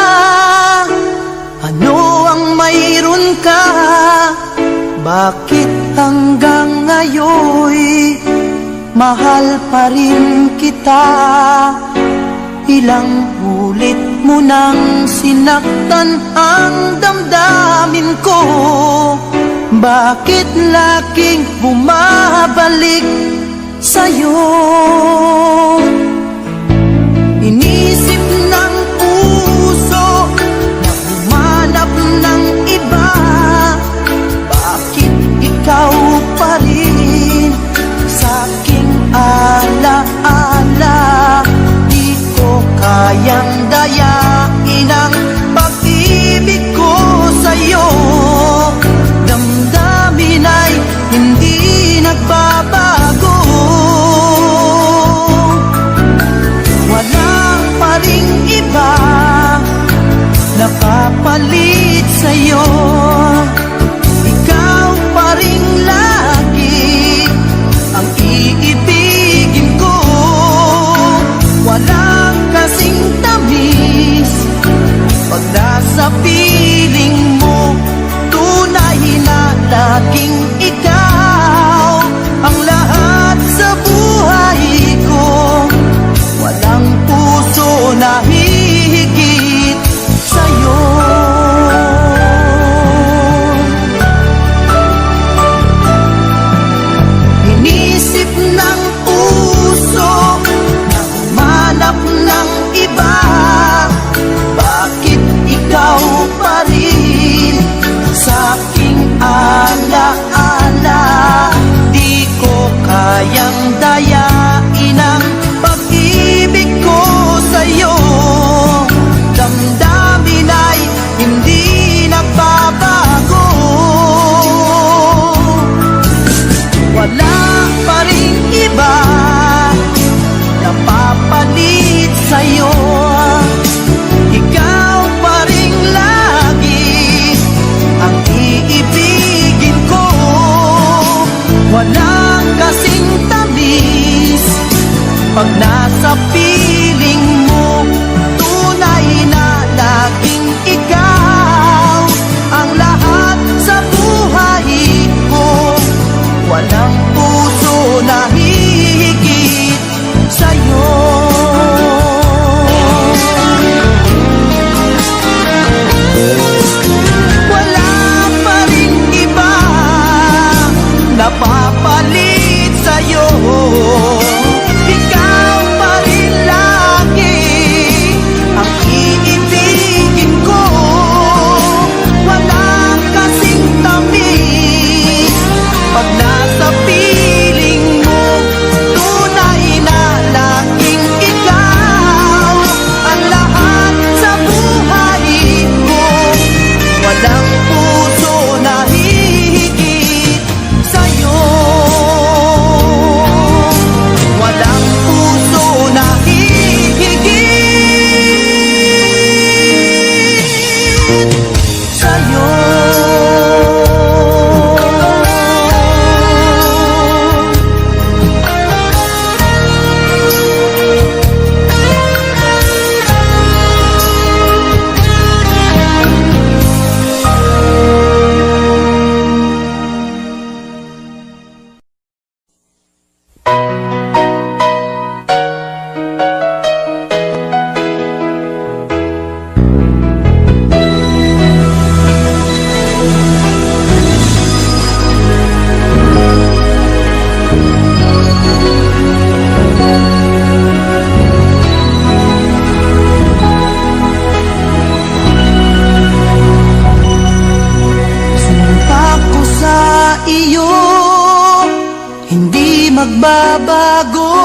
ano ang mayroon ka? Bakit hanggang ngayon mahal pa rin kita? Ilang ulit mo nang sinaktan ang damdamin ko. Bakit laging bumabalik sa'yo? Pag nasa piling mo, tunay na laging ikaw ang lahat sa buhay ko. Walang puso na hihigit sa'yo. Wala pa rin iba napapalit sa'yo. Ikaw pa rin lagi ang iibigin ko. Walang kasing tamis pag nasa piling mo. Tunay na laging ikaw ang lahat sa buhay ko. Walang puso na hihigit sa'yo. Walang puso na hihigit sa'yo. Sumpa ko sa iyo, hindi magbabago.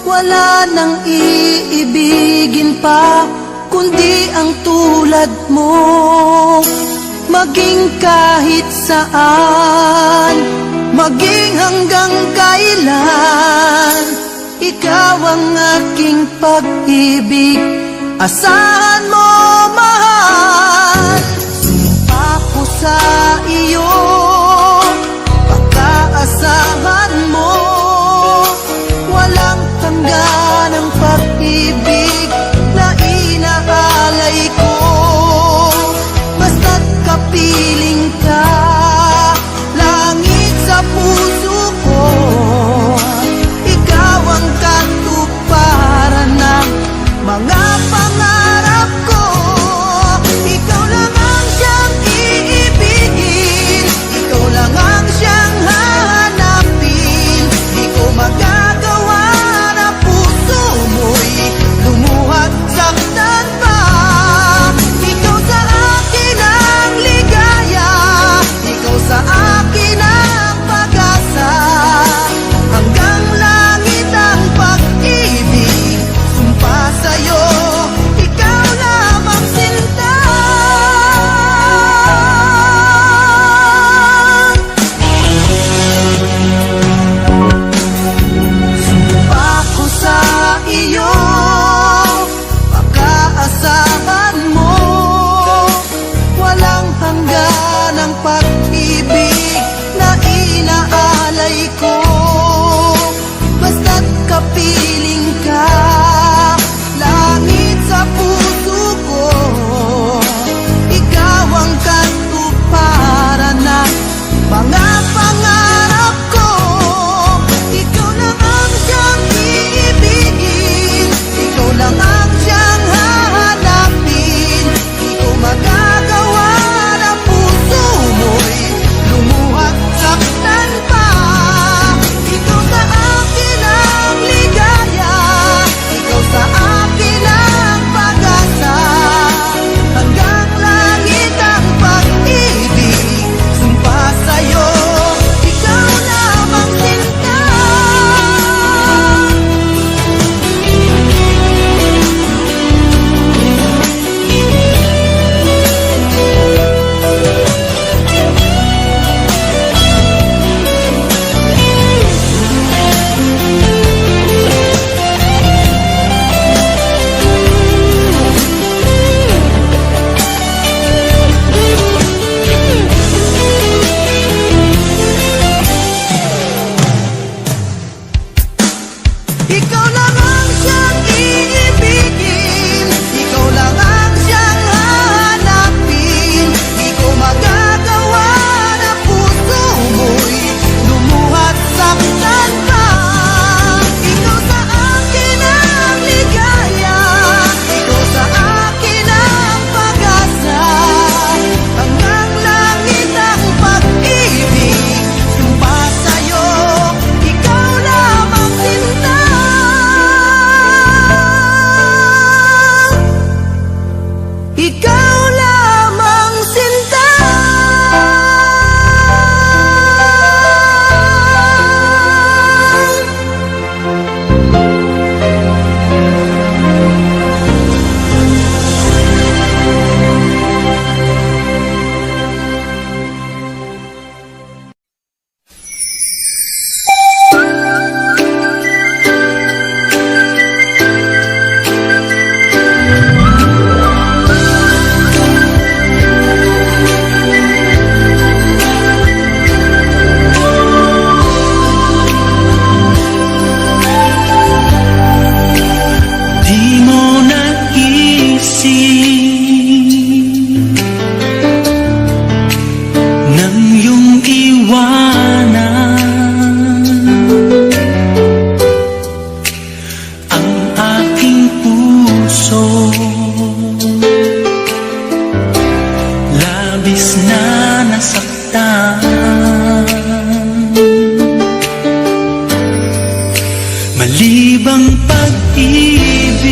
Wala nang iibigin pa kundi ang tulad mo. Maging kahit saan, maging hanggang kailan, ikaw ang aking pag-ibig. Asahan mo, mahal. Sumpa ko sa iyo, pagkaasahan mo. Walang hanggan ang pag-ibig na inaalay ko. Basta't kapiling ka, langit sa puso ko. Ikaw ang katuparan ng mga pangarap Ikaw lang ang siyang iibigin, ikaw lang ang siyang hanapin. Di ko magagawa na puso mo'y lumuhat saktan pa. Ikaw sa akin ang ligaya, ikaw sa akin ang pag-asa. Hanggang langit ang pag-ibig, sumpa sa'yo, ikaw lamang sinta. Ikaw lamang sinta. Di mo naisip nang iyong iwanan ang aking puso. Labis na nasaktan, malibang pag-ibig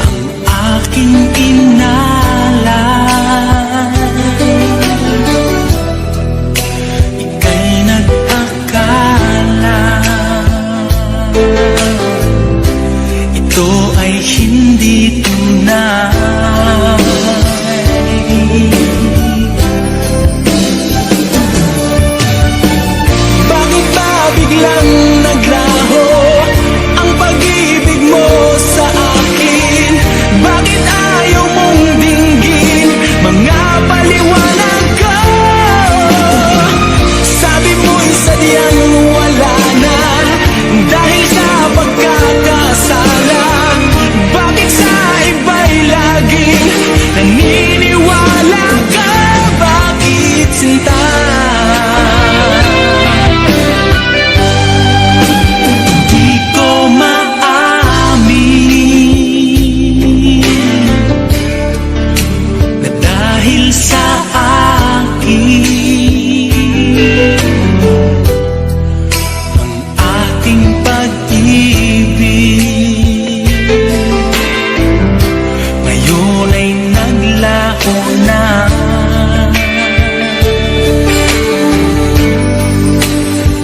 ang aking inalay. Ika'y nag-akala ito ay hindi tunay. Bakit ba biglang naglaho ang pag-ibig mo sa akin? Bakit ayaw mong dinggin mga paliwanag ko? Sabi mo'y sadyang wala na dahil sa pagkakasala. Bakit sa iba'y laging naniniwala ka? Bakit sinta? Di ko maamin na dahil sa akin ang ating pag-ibig ngayon ay naglaho na.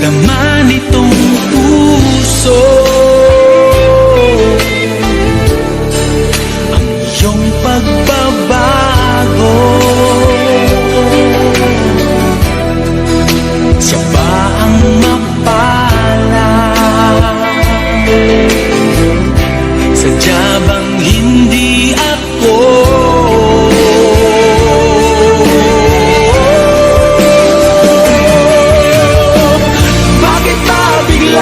Laman itong puso ang iyong pagbabago. Siya ba ang mapala? Sadya bang hindi ako? Bakit ba bigla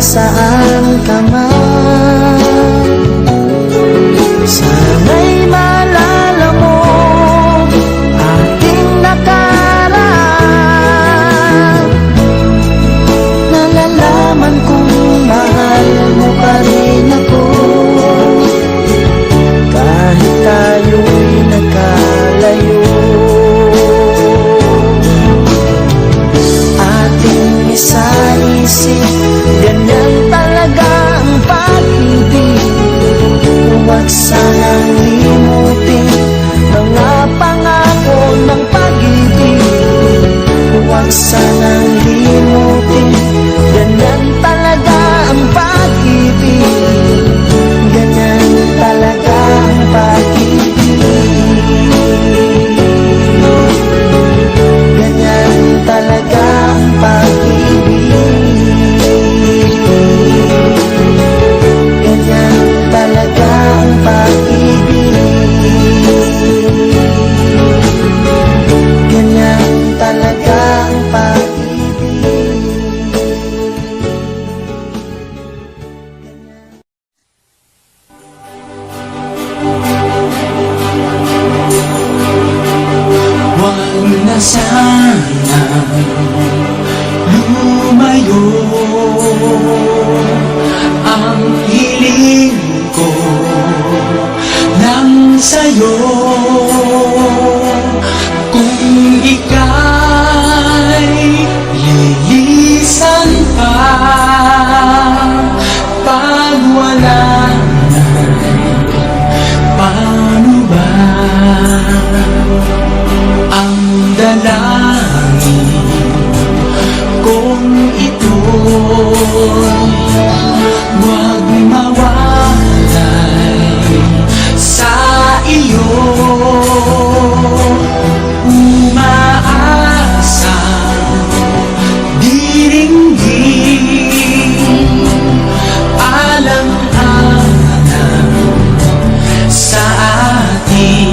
nasaan ka man. Sana'y maalala mo ating nakaraan. Nalalaman kong mahal mo pa rin ako, kahit tayo'y nagkalayo. Ating isa-isip, ganyan talaga ang pag-ibig. Huwag sanang limutin mga pangako ng pag-ibig. Huwag sanang limutin, ganyan talaga ang pag-ibig. Ganyan talaga ang pag-ibig. Ganyan talaga ang pag-ibig. Ganyan talaga ang pag-ibig. Ganyan talaga ang pag-ibig. Huwag na sana lumayo. Ang hiling ko lang sa'yo, kung ika'y lilisan pa, pag wala na, paano ba? Ang dalangin kung ito'y huwag mawalay sa iyo. Umaasang diringgin, alang-alang sa atin.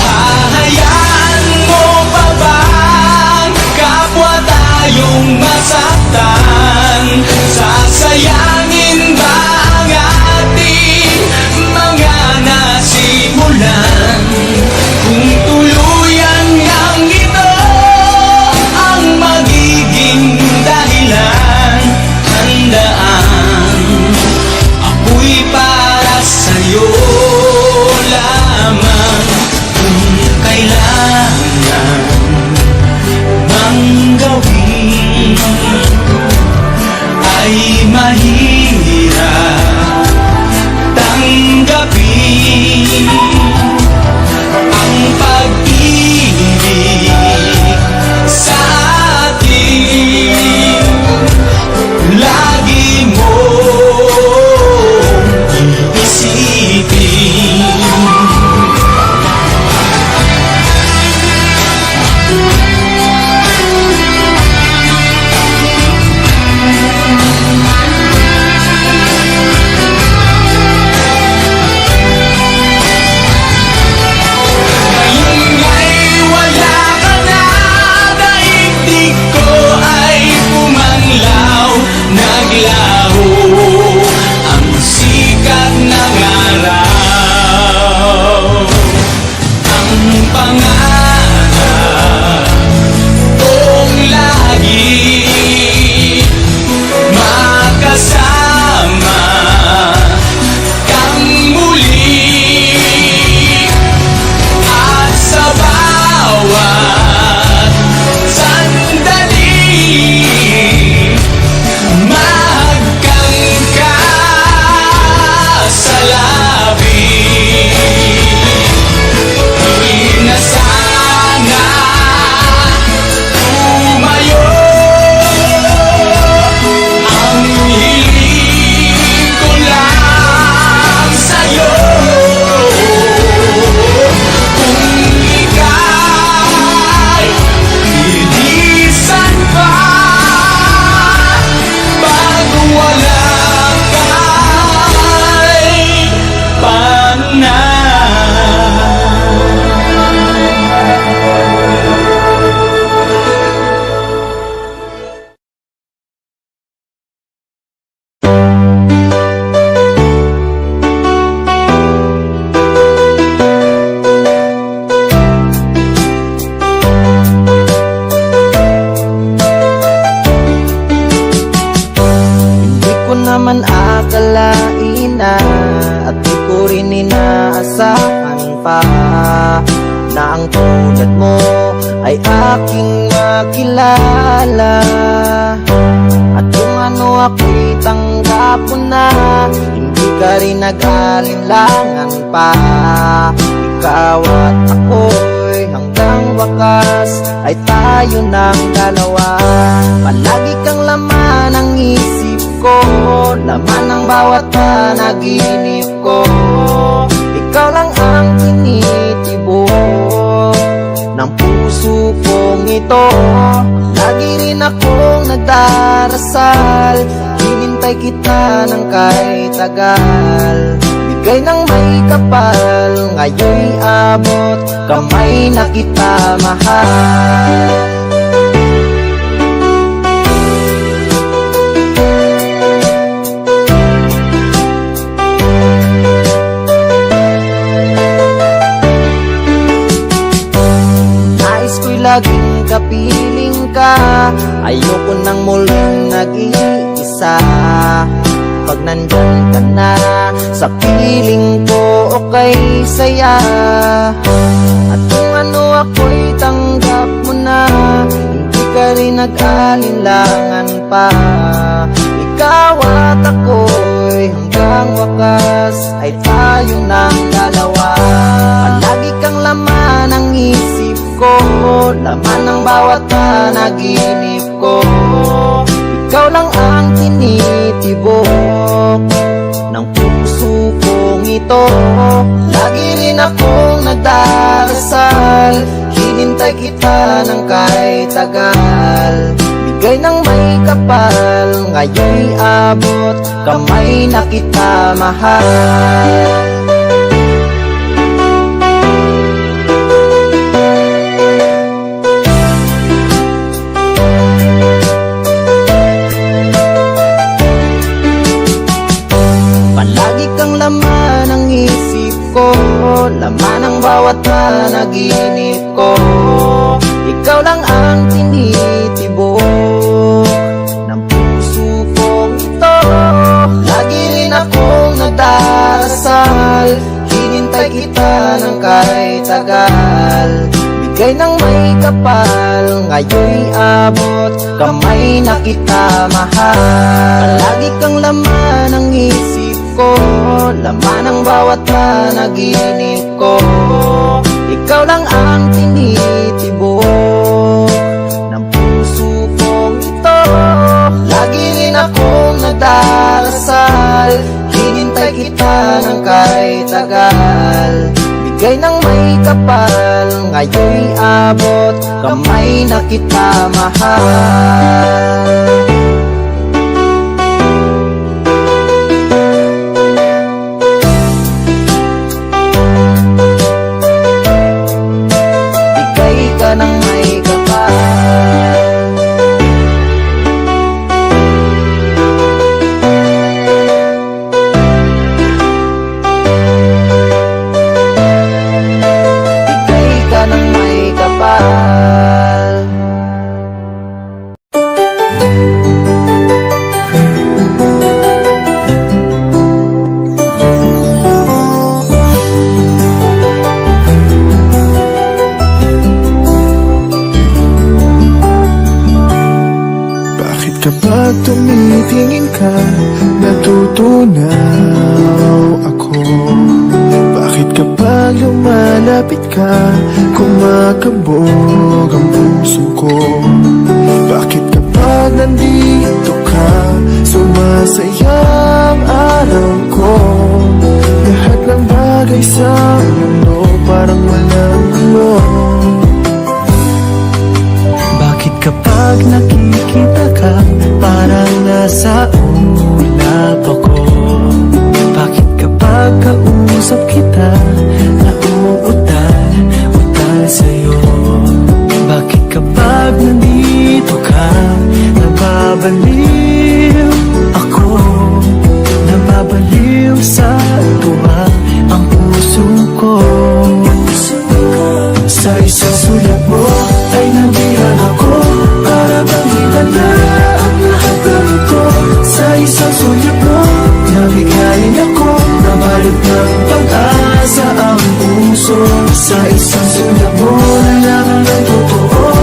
Hahayaan mo pa ba kapwa tayong masa ay aking makilala. At kung ano ako'y tanggap mo na, hindi ka rin nag-alinlangan pa. Ikaw at ako'y hanggang wakas ay tayo ng dalawa. Palagi kang laman ng isip ko, laman ng bawat panaginip ko. Ikaw lang ang tinitibok ng puso kong ito. Lagi rin akong nagdarasal, hinintay kita ng kahit tagal. Bigay ng may kapal, ngayon'y abot kamay na kita mahal. Nais ko'y laging kapiling ka, ayoko nang muling nag-iisa. Pag nandyan ka na sa piling ko, okay saya. At kung ano ako'y tanggap mo na, hindi ka rin nag-alinlangan pa. Ikaw at ako'y hanggang wakas ay tayo ng dalawa. Palagi kang laman ng isip ko, laman ng bawat panaginip ko. Ikaw lang ang tinitibok ng puso kong ito. Lagi rin akong nagdarasal, hinintay kita ng kahit tagal. Bigay ng may kapal, ngayon'y abot kamay na kita mahal. Palagi kang laman ng isip ko, laman ng bawat panaginip ko. Ikaw lang ang tinitibok ng puso kong ito. Lagi rin akong nagdarasal, hinintay kita ng kahit tagal. Bigay ng may kapal, ngayon'y abot kamay na kita mahal. Palagi kang laman ng isip ko, laman ng bawat panaginip ko. Ikaw lang ang tinitibok ng puso kong ito. Lagi rin akong nagdarasal, hinintay kita ng kahit tagal. Bigay ng may kapal, ngayon'y abot kamay na kita mahal. Bigay ka ng may kapal. Bigay ka ng may kapal. Bakit kapag tumitingin ka, natutunaw ako? Bakit kapag lumalapit ka, kumakabog ang puso ko? Bakit kapag nandito ka, sumasaya ang araw ko? Lahat ng bagay sa mundo parang walang gulo. Bakit kapag nakikita ka, parang nasa ulap ako? Bakit kapag kausap kita, nauutal sa'yo? Bakit kapag nandito ka, nababaliw ako? Nababaliw sa tuwa ang puso ko. Sa isang sulat mo ay nandiyan ako, para bang iba na ang lahat ng ito. Sa isang sulat mo, nabigayin ako, nabalot ng pag-asa ang puso. Sa isang sulat mo, nalaman ng totoo,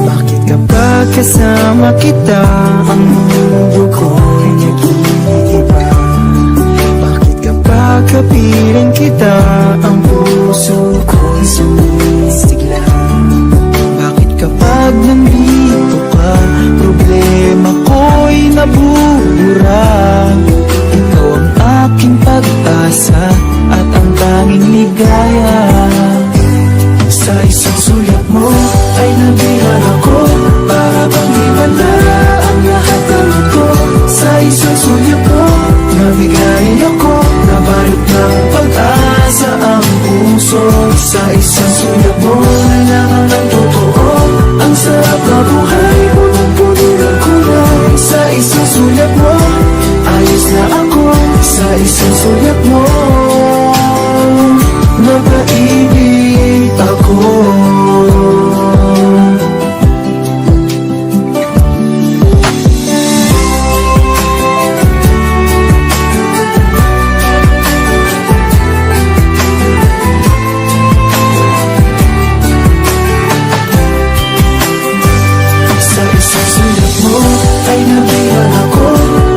Bakit kapag kasama kita ang mundo ko'y nag-iiba? Bakit kapag kapiling kita ang puso ko'y sumisigla? Bakit kapag nandito ka, problema ko'y nabubura? Ikaw ang aking pag-asa at ang tanging ligaya. Sa isang sulat mo ay nabihan ako, para bang iba na ang lahat ng ito. Sa isang sulat mo, nabigayin ako, nabalot ng pag-asa ang puso. Sa isang sulat mo, nalaman ng totoo, ang sarap na buhay, punong-puno ng kulay. Sa isang sulat mo, ayos na ako. Sa isang sulat mo, napaibig ako. Sa isang sulat mo ay nabihan ako,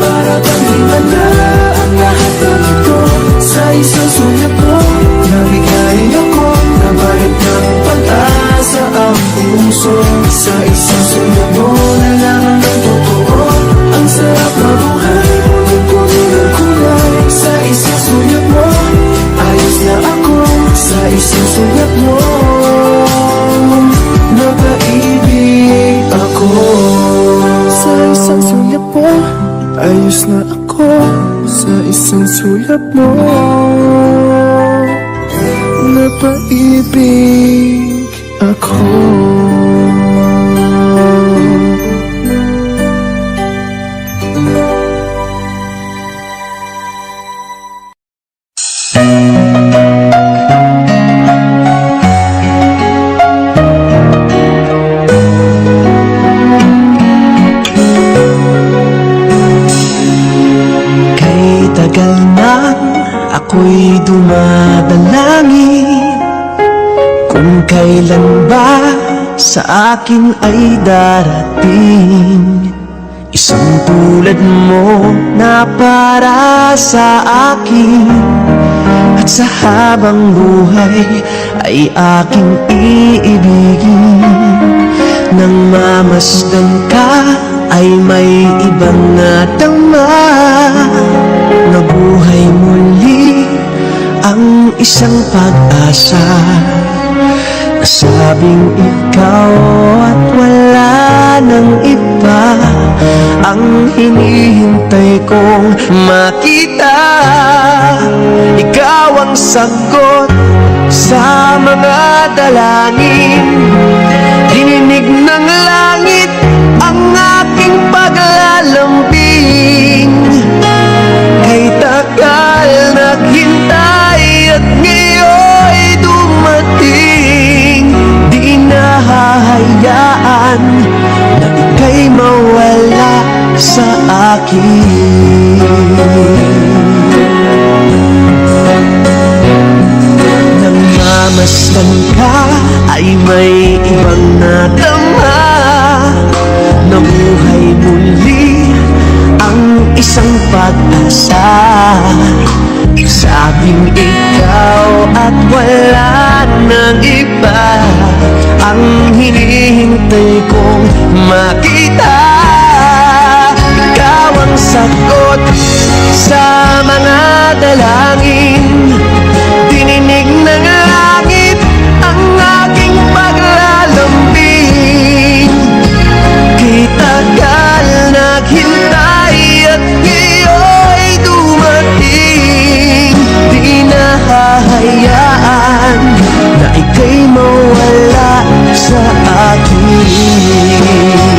para bang iba na ang lahat ng ito. Sa isang sulat mo, nabigayin ako, nabalot ng pag-asa ang puso. Sa isang sulat mo, nalaman ng totoo, ang sarap na buhay, punong-puno ng kulay. Sa isang sulat mo, ayos na ako. Sa isang sulat mo, napaibig ako. Sa isang sulat mo, ayos na ako. Sa isang sulat mo, napaibig ako. Kay tagal nang ako'y dumadalangin kung kailan ba sa akin ay darating isang tulad mo na para sa akin. At sa habang buhay ay aking iibigin. Nang mamasdan ka ay may ibang natama, nabuhay muli ang isang pag-asa. Nasabing ikaw at wala nang iba ang hinihintay kong makita. Ikaw ang sagot sa mga dalangin, dininig ng langit ang aking paglalambing. Kay tagal naghintay at ngayon'y dumating, di nahahayaan na ika'y mawala sa akin. Nang mamasdan ka ay may ibang nadama, nabuhay muli ang isang pag-asa. Sabing ikaw at wala nang iba ang hinihintay kong makita. Ikaw ang sagot sa mga dalangin,